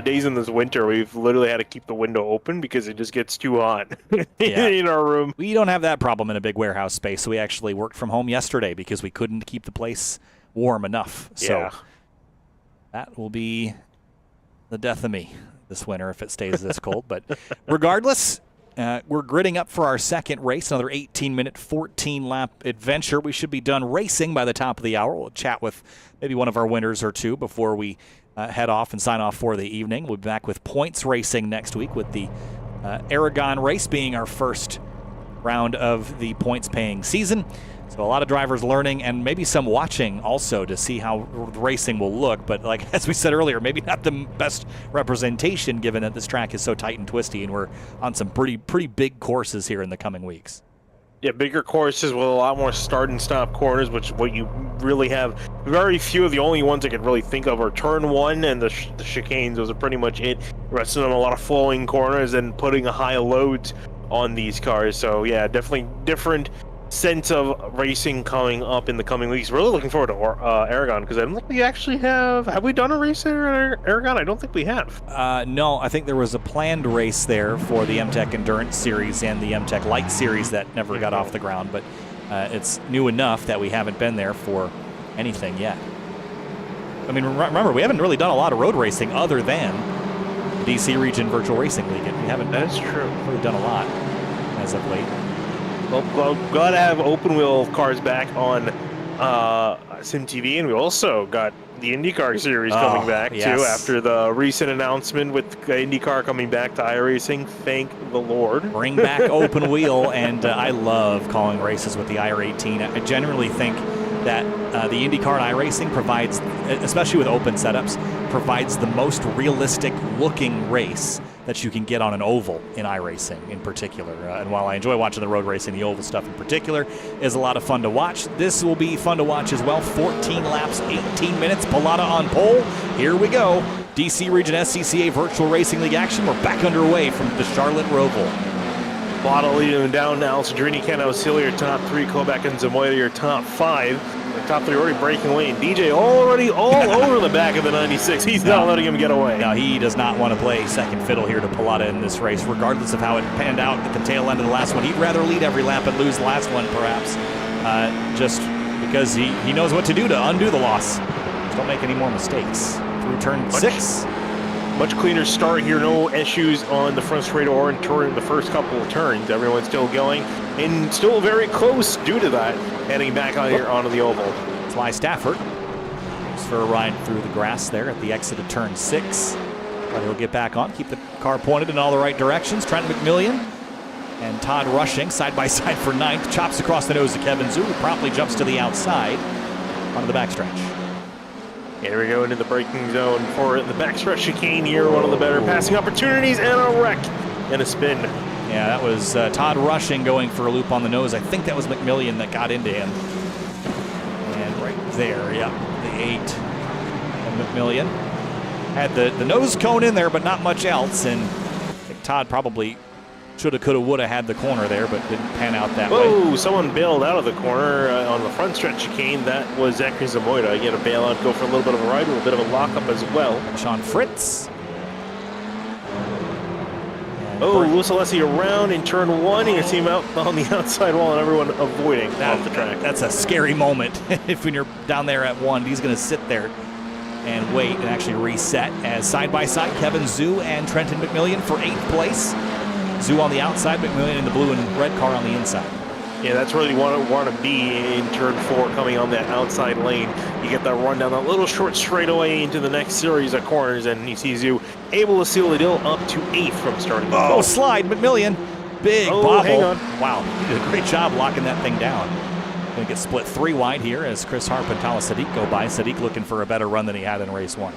days in this winter, we've literally had to keep the window open because it just gets too hot in our room. We don't have that problem in a big warehouse space, so we actually worked from home yesterday because we couldn't keep the place warm enough. So that will be the death of me this winter if it stays this cold. But regardless, we're gridding up for our second race, another 18-minute, 14-lap adventure. We should be done racing by the top of the hour. We'll chat with maybe one of our winners or two before we head off and sign off for the evening. We'll be back with points racing next week with the Aragon race being our first round of the points-paying season. So a lot of drivers learning and maybe some watching also to see how the racing will look. But like as we said earlier, maybe not the best representation given that this track is so tight and twisty and we're on some pretty big courses here in the coming weeks. Yeah, bigger courses with a lot more start and stop corners, which is what you really have. Very few of the only ones I could really think of are turn 1 and the chicanes. Those are pretty much it. The rest of them, a lot of flowing corners and putting a high load on these cars. So yeah, definitely different sense of racing coming up in the coming weeks. Really looking forward to Aragon because I don't think we actually have we done a race there at Aragon? I don't think we have. No, I think there was a planned race there for the MTech Endurance Series and the MTech Light Series that never got off the ground, but it's new enough that we haven't been there for anything yet. I mean, remember, we haven't really done a lot of road racing other than the DC Region Virtual Racing League. We haven't That's true. really done a lot as of late. Well, got to have open wheel cars back on SimTV, and we also got the IndyCar series coming back too after the recent announcement with IndyCar coming back to iRacing. Thank the Lord. Bring back open wheel, and I love calling races with the iR18. I generally think that the IndyCar and iRacing provides, especially with open setups, provides the most realistic looking race that you can get on an oval in iRacing in particular. And while I enjoy watching the road racing, the oval stuff in particular is a lot of fun to watch. This will be fun to watch as well. 14 laps, 18 minutes, Pilata on pole. Here we go. DC Region SCCA Virtual Racing League action. We're back underway from the Charlotte Roval. Pilata leading them down now. Cedrini, Ken Auxilio, your top 3. Kovac and Zamoyda, your top 5. The top 3 already breaking away, and DJ already all over the back of the 96. He's not letting him get away. No, he does not want to play second fiddle here to Pilata in this race, regardless of how it panned out at the tail end of the last one. He'd rather lead every lap and lose the last one, perhaps, just because he knows what to do to undo the loss. Just don't make any more mistakes. Through turn 6. Much cleaner start here. No issues on the front straight or in the first couple of turns. Everyone's still going and still very close due to that. Heading back on here onto the oval. Sly Stafford goes for a ride through the grass there at the exit of turn 6. But he'll get back on, keep the car pointed in all the right directions. Trent McMillian and Todd Rushing side by side for 9th. Chops across the nose to Kevin Zhu, who promptly jumps to the outside onto the backstretch. Here we go into the braking zone for the backstretch chicane here. One of the better passing opportunities, and a wreck and a spin. Yeah, that was Todd Rushing going for a loop on the nose. I think that was McMillian that got into him. And right there, the 8. And McMillian had the nose cone in there, but not much else. And I think Todd probably shoulda, coulda, woulda had the corner there, but didn't pan out that way. Whoa, someone bailed out of the corner on the front stretch chicane. That was Zachary Zamoyda. Again, a bailout, go for a little bit of a ride, a little bit of a lockup as well. And Sean Fritz. Oh, Louis Alessi around in turn 1. You can see him out on the outside wall and everyone avoiding off the track. That's a scary moment. If when you're down there at 1, he's going to sit there and wait and actually reset as side-by-side Kevin Zhu and Trenton McMillian for 8th place. Zhu on the outside, McMillian in the blue and red car on the inside. Yeah, that's where you want to be in turn 4, coming on that outside lane. You get that run down that little short straightaway into the next series of corners, and he sees you able to seal the deal up to 8th from starting the Oh, slide, McMillian. Big bobble. Hang on. Wow, he did a great job locking that thing down. Going to get split 3 wide here as Chris Harp and Talas Sadiq go by. Sadiq looking for a better run than he had in race 1.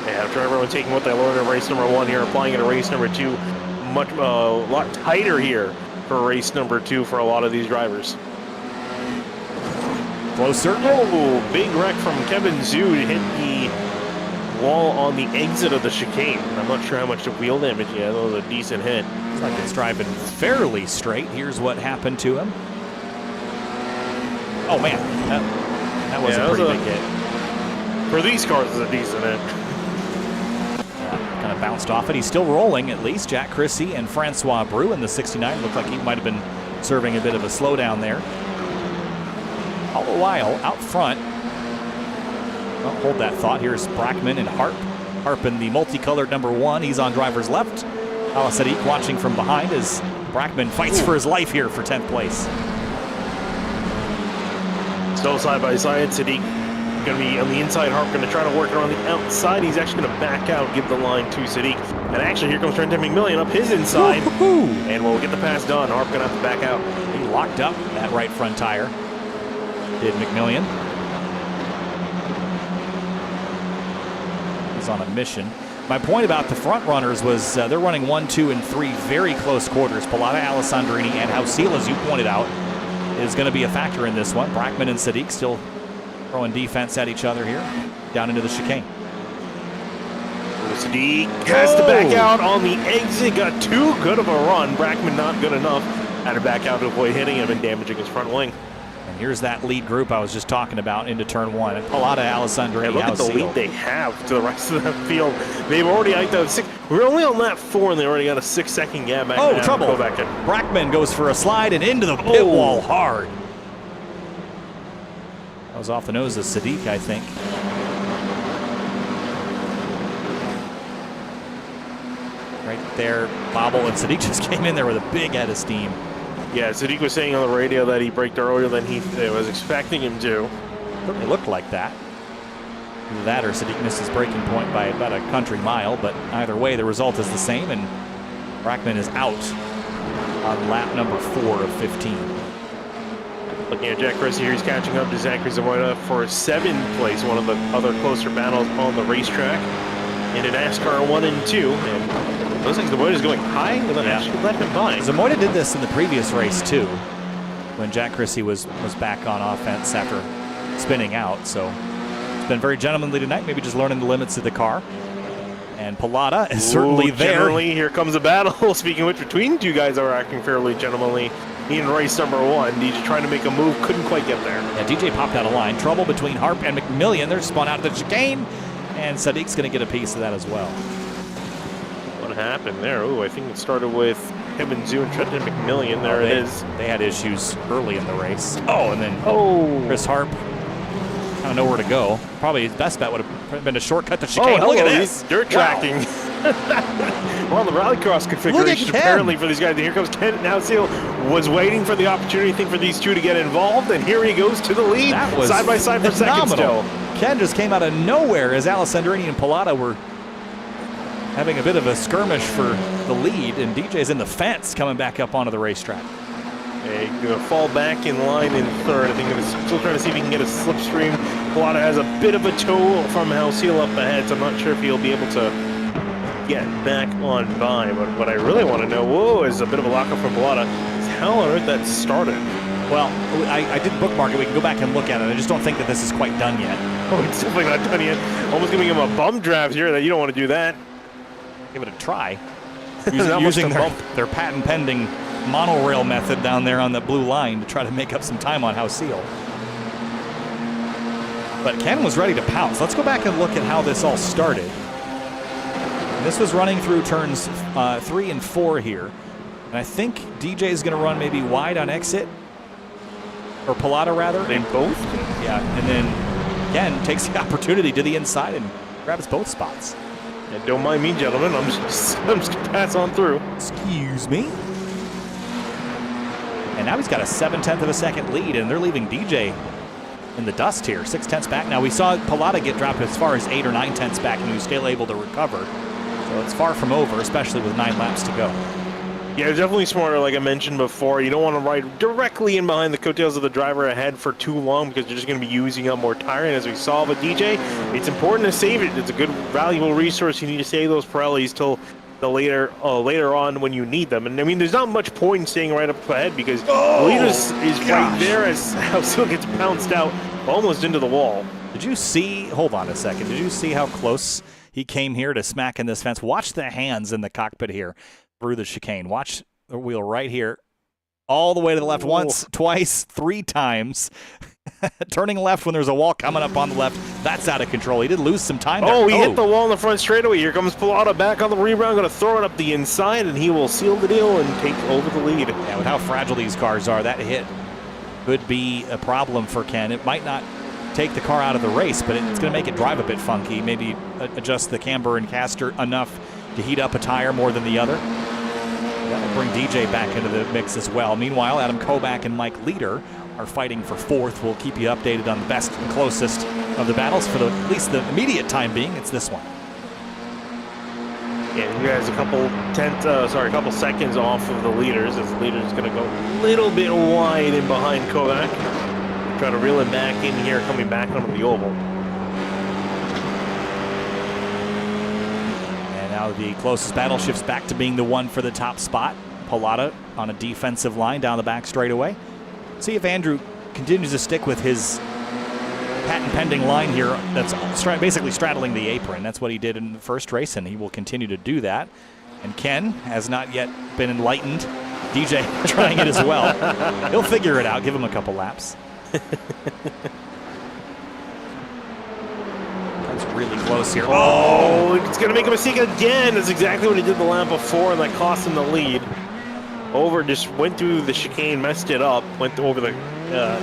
Yeah, after everyone taking what they learned in race number 1 here, applying it to race number 2, much a lot tighter here for race number 2 for a lot of these drivers. Closer. Oh, big wreck from Kevin Zhu to hit the wall on the exit of the chicane. I'm not sure how much the wheel damage he had. That was a decent hit. Looks like it's driving fairly straight. Here's what happened to him. Oh man, that was a pretty big hit. For these cars, it's a decent hit. Kind of bounced off it. He's still rolling at least. Jack Chrissy and Francois Brou in the 69. Looked like he might have been serving a bit of a slowdown there. All the while, out front, well, hold that thought. Here's Brackman and Harp. Harp in the multicolored number 1. He's on driver's left. Talas Sadiq watching from behind as Brackman fights for his life here for 10th place. Still side by side. Sadiq going to be on the inside. Harp going to try to work it on the outside. He's actually going to back out, give the line to Sadiq. And actually, here comes Trenton McMillan up his inside. And we'll get the pass done. Harp going to have to back out. He locked up that right front tire. Did McMillan. He's on a mission. My point about the front runners was they're running 1, 2, and 3 very close quarters. Pilata, Alessandrini, and Hausil, as you pointed out, is going to be a factor in this one. Brackman and Sadiq still throwing defense at each other here, down into the chicane. Sadiq has to back out on the exit. Got too good of a run. Brackman not good enough. Had to back out to avoid hitting him and damaging his front wing. And here's that lead group I was just talking about into turn 1. And Pilata, Alessandrini, look at the lead they have to the rest of the field. They've already hiked out 6. We're only on lap 4, and they already got a 6-second gap back. Oh, trouble. Go back in. Brackman goes for a slide and into the pit wall hard. That was off the nose of Sadiq, I think. Right there, Bobble and Sadiq just came in there with a big head of steam. Yeah, Sadiq was saying on the radio that he braked earlier than he was expecting him to. Certainly looked like that. Either that or Sadiq missed his braking point by about a country mile, but either way, the result is the same, and Brackman is out on lap number 4 of 15. Looking at Jack Chrissy here, he's catching up to Zachary Zamoyda for 7th place, one of the other closer battles on the racetrack in a NASCAR 1 and 2. And looks like Zamoyda's going high, and then actually let him by. Zamoyda did this in the previous race too, when Jack Chrissy was back on offense after spinning out. So it's been very gentlemanly tonight, maybe just learning the limits of the car. And Pilata is certainly there. Generally, here comes a battle. Speaking of which, between two guys that are acting fairly gentlemanly in race number 1. DJ trying to make a move, couldn't quite get there. Yeah, DJ popped out of line. Trouble between Harp and McMillan. They're spun out of the chicane, and Sadiq's going to get a piece of that as well. What happened there? Oh, I think it started with Kevin Zhu and Trenton McMillan. There it is. They had issues early in the race. Oh, and then Chris Harp kind of nowhere to go. Probably his best bet would have been a shortcut to chicane. Look at this. Dirt tracking. Well, the rallycross configuration apparently for these guys. And here comes Ken Hausil. Was waiting for the opportunity, I think, for these two to get involved, and here he goes to the lead. That was side by side for second still. Ken just came out of nowhere as Alessandrini and Pilata were having a bit of a skirmish for the lead, and DJ's in the fence coming back up onto the racetrack. Hey, going to fall back in line in 3rd. I think he's still trying to see if he can get a slipstream. Pilata has a bit of a tow from Hausil up ahead, so I'm not sure if he'll be able to get back on by. But what I really want to know, is a bit of a lockup from Pilata, is how on earth that started. Well, I did bookmark it. We can go back and look at it. I just don't think that this is quite done yet. Oh, it's definitely not done yet. Almost giving him a bum draft here. That you don't want to do that. Give it a try. Using their patent-pending monorail method down there on the blue line to try to make up some time on Hausil. But Ken was ready to pounce. Let's go back and look at how this all started. And this was running through turns 3 and 4 here. And I think DJ is going to run maybe wide on exit. Or Pilata, rather. They both? Yeah, and then Ken takes the opportunity to the inside and grabs both spots. Yeah, don't mind me, gentlemen. I'm just going to pass on through. Excuse me. And now he's got a 7/10 of a second lead, and they're leaving DJ in the dust here. 6/10 back. Now we saw Pilata get dropped as far as 8 or 9/10 back, and he was still able to recover. So it's far from over, especially with 9 laps to go. Yeah, it's definitely smarter, like I mentioned before. You don't want to ride directly in behind the coattails of the driver ahead for too long because you're just going to be using up more tire. And as we saw with DJ, it's important to save it. It's a good, valuable resource. You need to save those Pirellis till the later on when you need them. And I mean, there's not much point in staying right up ahead because the leader is right there as Hausil gets bounced out almost into the wall. Did you see, hold on a second, did you see how close he came here to smacking this fence? Watch the hands in the cockpit here through the chicane. Watch the wheel right here. All the way to the left once, twice, 3 times. Turning left when there's a wall coming up on the left. That's out of control. He did lose some time there. Oh, he hit the wall in the front straightaway. Here comes Pilata back on the rebound. Going to throw it up the inside, and he will seal the deal and take over the lead. Yeah, with how fragile these cars are, that hit could be a problem for Ken. It might not take the car out of the race, but it's going to make it drive a bit funky. Maybe adjust the camber and caster enough to heat up a tire more than the other. That'll bring DJ back into the mix as well. Meanwhile, Adam Kovac and Mike Leader are fighting for 4th. We'll keep you updated on the best and closest of the battles for at least the immediate time being. It's this one. Yeah, you guys a couple seconds off of the leaders as the leader's going to go a little bit wide in behind Kovac. Try to reel him back in here, coming back onto the oval. Now the closest battle shifts back to being the one for the top spot. Pilata on a defensive line down the back straightaway. See if Andrew continues to stick with his patent pending line here that's basically straddling the apron. That's what he did in the first race, and he will continue to do that. And Ken has not yet been enlightened. DJ trying it as well. He'll figure it out. Give him a couple laps. That's really close here. Oh, it's going to make a mistake again. That's exactly what he did the lap before, and that cost him the lead. Just went through the chicane, messed it up, went over the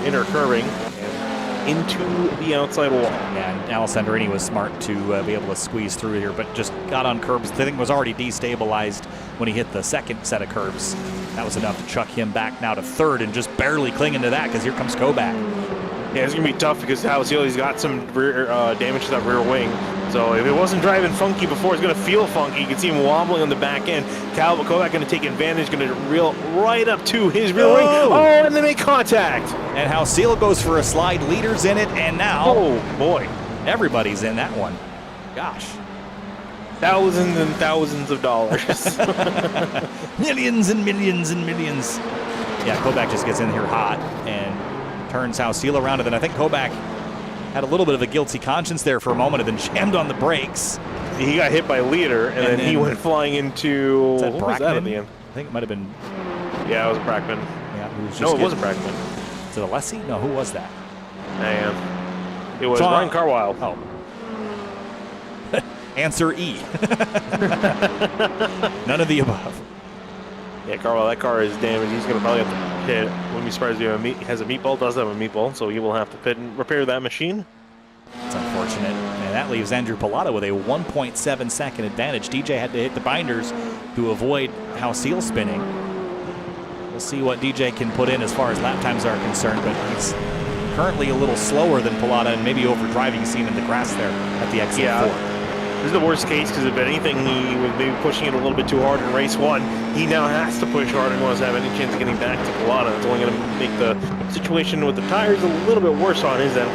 inner curving, and into the outside wall. Yeah, and Alessandrini was smart to be able to squeeze through here, but just got on curbs. The thing was already destabilized when he hit the second set of curbs. That was enough to chuck him back now to 3rd and just barely clinging to that because here comes Kovac. Yeah, it's going to be tough because Hausil's got some rear, damage to that rear wing. So if it wasn't driving funky before, it's going to feel funky. You can see him wobbling on the back end. Kovac going to take advantage, going to reel right up to his rear wing. Oh, and they make contact. And Hausil goes for a slide. Leader's in it, and now... Oh, boy. Everybody's in that one. Gosh. Thousands and thousands of dollars. Millions and millions and millions. Yeah, Kovac just gets in here hot and turns Hausil around, and then I think Kovac had a little bit of a guilty conscience there for a moment and then jammed on the brakes. He got hit by Leader, and then he went flying into... Was that what Brackman? was that at the end? I think it might have been... Yeah, it was Brackman. Yeah, No, it wasn't Brackman. Is it Alessi? No, who was that? It was Ryan Carwile. Oh. Answer E. None of the above. Yeah, Carwile, that car is damaged. He's going to probably have to pit. Wouldn't be surprised if he has a meatball. Does have a meatball, so he will have to pit and repair that machine. It's unfortunate. And that leaves Andrew Pilata with a 1.7 second advantage. DJ had to hit the binders to avoid Hausil spinning. We'll see what DJ can put in as far as lap times are concerned, but he's currently a little slower than Pilata and maybe overdriving seen in the grass there at the exit 4. This is the worst case because if anything, he was maybe pushing it a little bit too hard in race 1. He now has to push hard and wants to have any chance of getting back to Pilata. It's only going to make the situation with the tires a little bit worse on his end.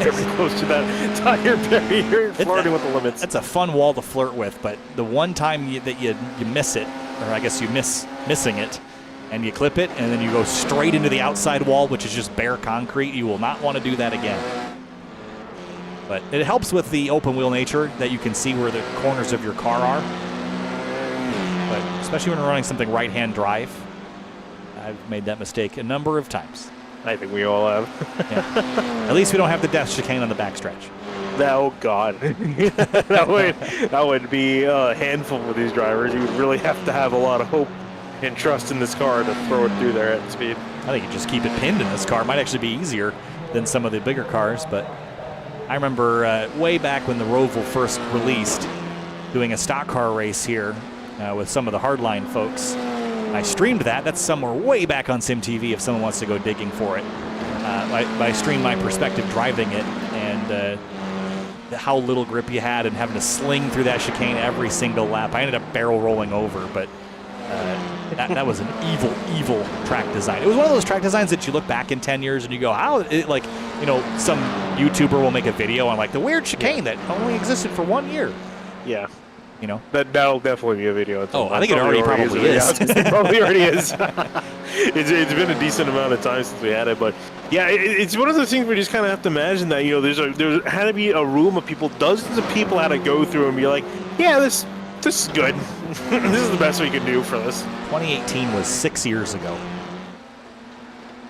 Very close to that tire barrier, flirting with the limits. That's a fun wall to flirt with, but the one time that you miss it, or I guess you missing it, and you clip it, and then you go straight into the outside wall, which is just bare concrete, you will not want to do that again. But it helps with the open wheel nature that you can see where the corners of your car are. But especially when you're running something right-hand drive, I've made that mistake a number of times. I think we all have. Yeah. At least we don't have the death chicane on the backstretch. Oh, God. that would be a handful for these drivers. You would really have to have a lot of hope and trust in this car to throw it through there at speed. I think you just keep it pinned in this car. It might actually be easier than some of the bigger cars, but I remember way back when the Roval first released, doing a stock car race here with some of the hardline folks. I streamed that. That's somewhere way back on SimTV if someone wants to go digging for it. I streamed my perspective driving it and how little grip you had and having to sling through that chicane every single lap. I ended up barrel rolling over, but That was an evil track design. It was one of those track designs that you look back in 10 years and you go, how, like, you know, some YouTuber will make a video on like the weird chicane that only existed for 1 year. Yeah. You know? That'll definitely be a video. Oh, I think it already probably is. It probably already is. It's been a decent amount of time since we had it, but yeah, it's one of those things where you just kind of have to imagine that, you know, there had to be a room of people, dozens of people had to go through and be like, yeah, this is good. This is the best we can do for this. 2018 was 6 years ago.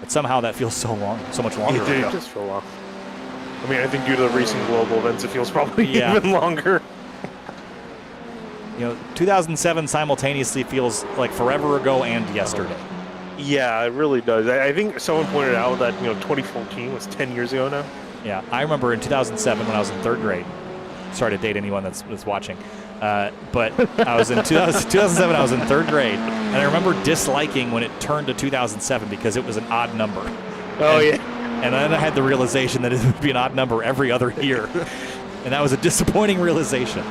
But somehow that feels so much longer ago. It does feel long. I mean, I think due to the recent global events, it feels probably even longer. You know, 2007 simultaneously feels like forever ago and yesterday. Yeah, it really does. I think someone pointed out that, you know, 2014 was 10 years ago now. Yeah, I remember in 2007 when I was in 3rd grade. Sorry to date anyone that's watching. But I was in 2007, I was in 3rd grade. And I remember disliking when it turned to 2007 because it was an odd number. Oh, yeah. And then I had the realization that it would be an odd number every other year. And that was a disappointing realization.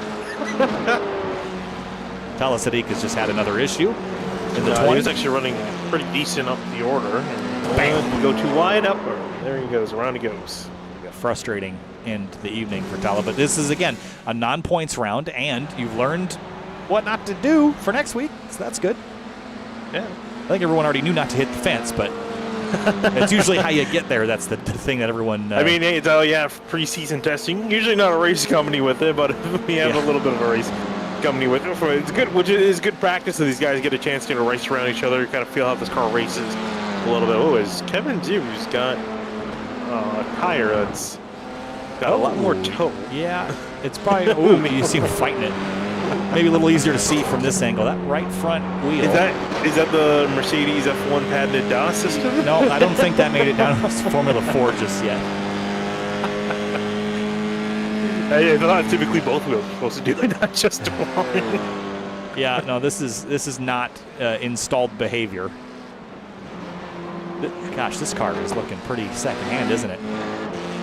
Talasadiq has just had another issue in the 20s. He was actually running pretty decent up the order. And bam, you go too wide up, or there he goes, around he goes. Frustrating end to the evening for Tala, but this is, again, a non-points round, and you've learned what not to do for next week, so that's good. Yeah. I think everyone already knew not to hit the fence, but it's usually how you get there. That's the thing that everyone... I mean, hey, it's pre-season testing. Usually not a race company with it, but we have a little bit of a race company with it. It's good, which is good practice so these guys get a chance to race around each other, kind of feel how this car races a little bit. Oh, is Kevin Zew's got a tire that's got a lot more toe. Yeah, it's probably... Ooh, you see him fighting it. Maybe a little easier to see from this angle. That right front wheel. Is that the Mercedes F1 patented DAS system? No, I don't think that made it down to Formula 4 just yet. I thought typically both wheels are supposed to do it, not just one. Yeah, no, this is not installed behavior. Gosh, this car is looking pretty secondhand, isn't it?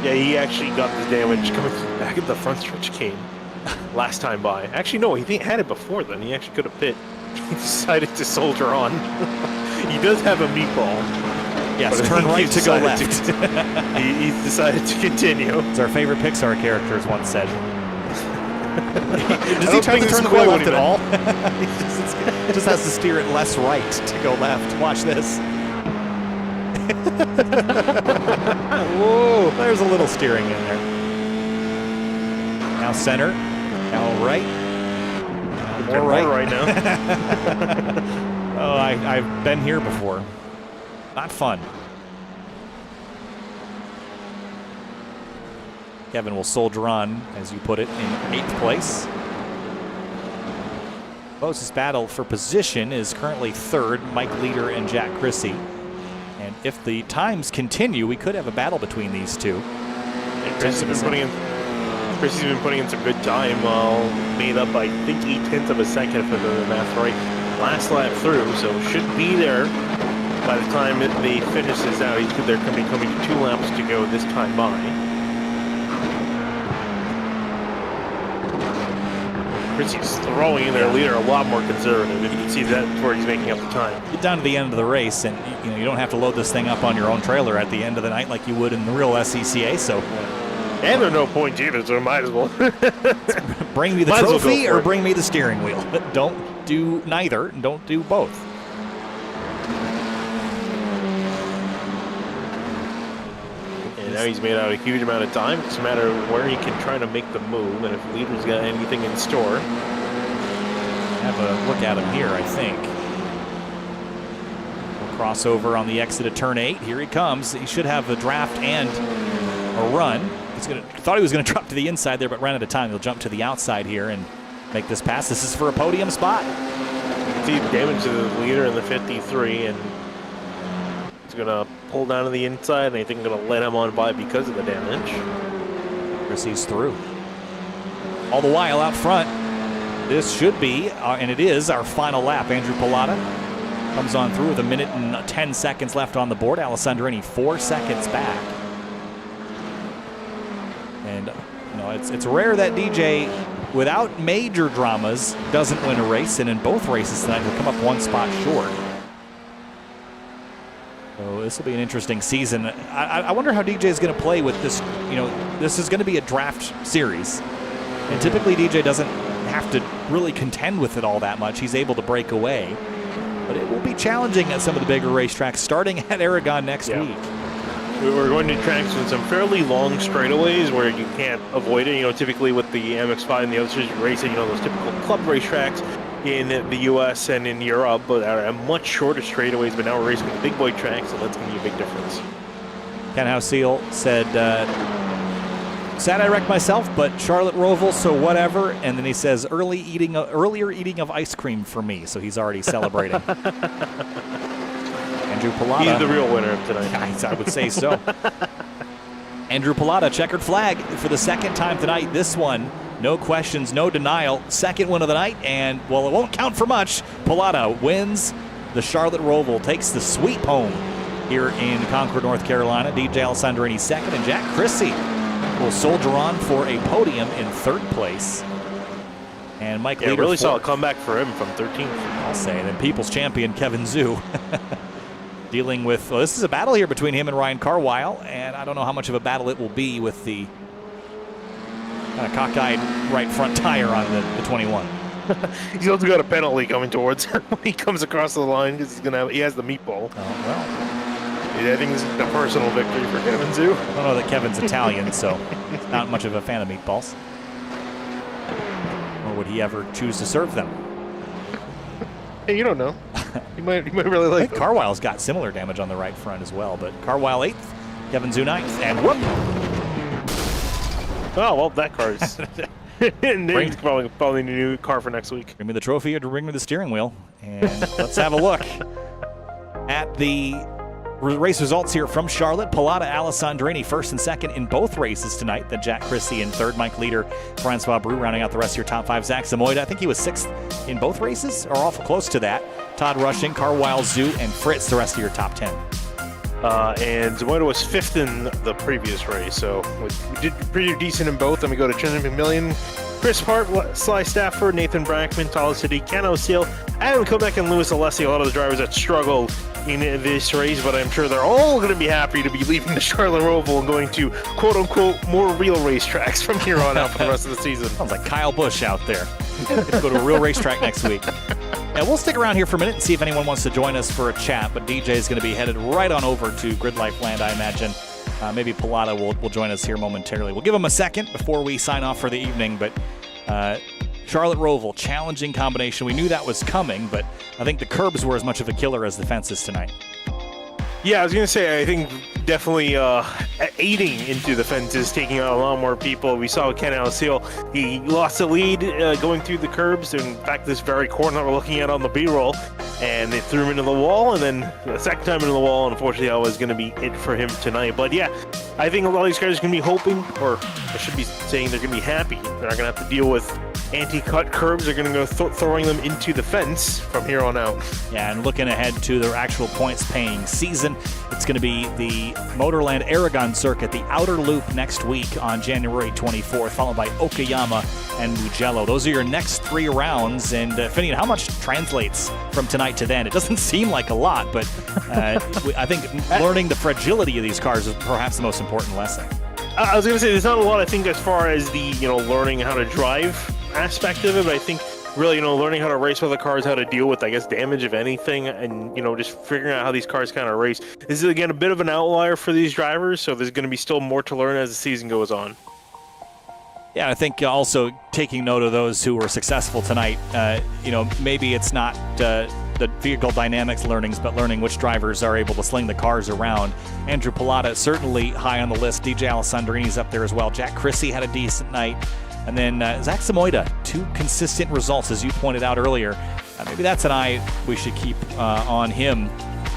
Yeah, he actually got the damage coming from the back of the front stretch cane last time by. Actually, no, he had it before then. He actually could have pit. He decided to soldier on. He does have a meatball. Yes, turn right to go left. He decided to continue. As our favorite Pixar characters once said. Does he try to turn the wheel left at all? He just has to steer it less right to go left. Watch this. Whoa, there's a little steering in there. Now center, now right. More right now. Oh, I've been here before. Not fun. Kevin will soldier on, as you put it, in 8th place. Closest battle for position is currently 3rd, Mike Leader and Jack Chrissy. And if the times continue, we could have a battle between these two. And Chrissy's been putting in some good time, made up, I think, 0.8 of a second, if the math right, last lap through, so should be there by the time they finish this out. They're coming to 2 laps to go this time by. Chrissy's throwing in their leader a lot more conservative. You can see that's where he's making up the time. Get down to the end of the race, and you don't have to load this thing up on your own trailer at the end of the night like you would in the real SCCA. So, and there's no points either, so might as well. Bring me the trophy or bring me the steering wheel. Don't do neither. Don't do both. And now he's made out a huge amount of time. It's a matter of where he can try to make the move, and if Leader's got anything in store. Have a look at him here, I think. We'll cross over on the exit of turn 8. Here he comes. He should have a draft and a run. Thought he was going to drop to the inside there, but ran out of time. He'll jump to the outside here and make this pass. This is for a podium spot. You can see the damage to the Leader in the 53, and it's going to pull down to the inside, and I think going to let him on by because of the damage. Chrissy's through. All the while out front, this should be, and it is, our final lap. Andrew Pilata comes on through with 1 minute and 10 seconds left on the board. Alessandrini 4 seconds back. And it's rare that DJ without major dramas, doesn't win a race, and in both races tonight, he'll come up one spot short. So this will be an interesting season. I wonder how DJ is going to play with this. You know, this is going to be a draft series, and typically DJ doesn't have to really contend with it all that much. He's able to break away, but it will be challenging at some of the bigger racetracks, starting at Aragon next week. We're going to tracks with some fairly long straightaways where you can't avoid it. You know, typically with the MX-5 and the other series racing, you know, those typical club racetracks in the U.S. and in Europe, but are much shorter straightaways. But now we're racing the big boy tracks, so that's going to be a big difference. Ken Houseel said, sad I wrecked myself, but Charlotte Roval, so whatever. And then he says, earlier eating of ice cream for me. So he's already celebrating. Andrew Pallotta. He's the real winner of tonight. I would say so. Andrew Pallotta, checkered flag for the second time tonight. This one, no questions, no denial. Second win of the night, and, well, it won't count for much. Pallotta wins the Charlotte Roval, takes the sweep home here in Concord, North Carolina. DJ Alessandrini second, and Jack Chrissy will soldier on for a podium in third place. And Mike Leader really saw a comeback for him from 13th. I'll say. And then People's Champion Kevin Zhu dealing with, well, this is a battle here between him and Ryan Carwile, and I don't know how much of a battle it will be with the kind of cockeyed right front tire on the 21. He's also got a penalty coming towards him when he comes across the line because he has the meatball. Oh, well. Yeah, I think this is a personal victory for Kevin Zhu. I don't know that Kevin's Italian, so he's not much of a fan of meatballs. Or would he ever choose to serve them? Hey, you don't know. He might really like them. Carwile's got similar damage on the right front as well, but Carwile 8th, Kevin Zhu 9th, and whoop! Oh, well, that car's... He's probably a new car for next week. Bring me the trophy or bring me the steering wheel, and let's have a look at the race results here from Charlotte. Pallotta, Alessandrini first and second in both races tonight. Then Jack Chrissy in third. Mike Leader, Francois Brou rounding out the rest of your top five. Zach Zamoyda, I think he was sixth in both races, or awful close to that. Todd Rushing, Carwile, Zhu, and Fritz, the rest of your top 10. And Zamoyda was fifth in the previous race, so we did pretty decent in both. Then we go to Trinity McMillian, Chris Hart, Sly Stafford, Nathan Brackman, Tyler City, Ken O'Seal, Adam Komek, and Louis Alessi. A lot of the drivers that struggle in this race, but I'm sure they're all going to be happy to be leaving the Charlotte Roval and going to quote-unquote more real racetracks from here on out for the rest of the season. Sounds like Kyle Busch out there. Let's go to a real racetrack next week. And we'll stick around here for a minute and see if anyone wants to join us for a chat, but DJ is going to be headed right on over to Grid Life Land, I imagine. Maybe Pallotta will join us here momentarily. We'll give him a second before we sign off for the evening, but Charlotte Roval, challenging combination. We knew that was coming, but I think the curbs were as much of a killer as the fences tonight. Yeah, I was going to say, I think definitely aiding into the fences, taking out a lot more people. We saw with Ken O'Seal, he lost the lead going through the curbs. In fact, this very corner that we're looking at on the B-roll, and they threw him into the wall, and then the second time into the wall, and unfortunately that was going to be it for him tonight. But yeah, I think a lot of these guys are going to be hoping, or I should be saying they're going to be happy. They're not going to have to deal with anti-cut curbs. They're going to go throwing them into the fence from here on out. Yeah, and looking ahead to their actual points-paying season, it's going to be the Motorland Aragon Circuit, the outer loop next week on January 24th, followed by Okayama and Mugello. Those are your next three rounds. And Finian, how much translates from tonight to then? It doesn't seem like a lot, but I think learning the fragility of these cars is perhaps the most important lesson. I was going to say, there's not a lot, I think, as far as the, learning how to drive aspect of it, but I think really, learning how to race with the cars, how to deal with, I guess, damage, if anything, and, just figuring out how these cars kind of race. This is, again, a bit of an outlier for these drivers, so there's going to be still more to learn as the season goes on. Yeah, I think also taking note of those who were successful tonight, maybe it's not the vehicle dynamics learnings, but learning which drivers are able to sling the cars around. Andrew Pallotta certainly high on the list. DJ Alessandrini's up there as well. Jack Chrissy had a decent night. And then Zach Zamoyda, two consistent results, as you pointed out earlier. Maybe that's an eye we should keep on him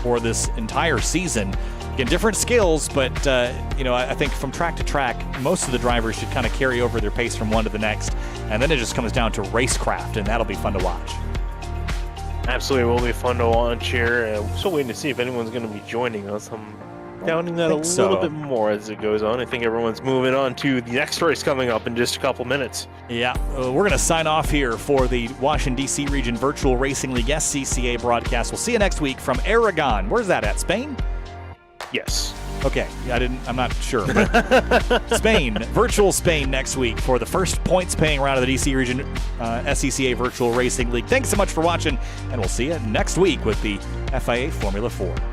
for this entire season. Again, different skills, but I think from track to track, most of the drivers should kind of carry over their pace from one to the next. And then it just comes down to racecraft, and that'll be fun to watch. Absolutely, it will be fun to watch here. Still waiting to see if anyone's going to be joining us. I'm doubting that a little bit more as it goes on. I think everyone's moving on to the next race coming up in just a couple minutes. Yeah, we're going to sign off here for the Washington, D.C. Region Virtual Racing League SCCA broadcast. We'll see you next week from Aragon. Where's that at? Spain? Yes. Okay, I'm not sure. But Spain, virtual Spain next week for the first points-paying round of the DC Region SCCA Virtual Racing League. Thanks so much for watching, and we'll see you next week with the FIA Formula 4.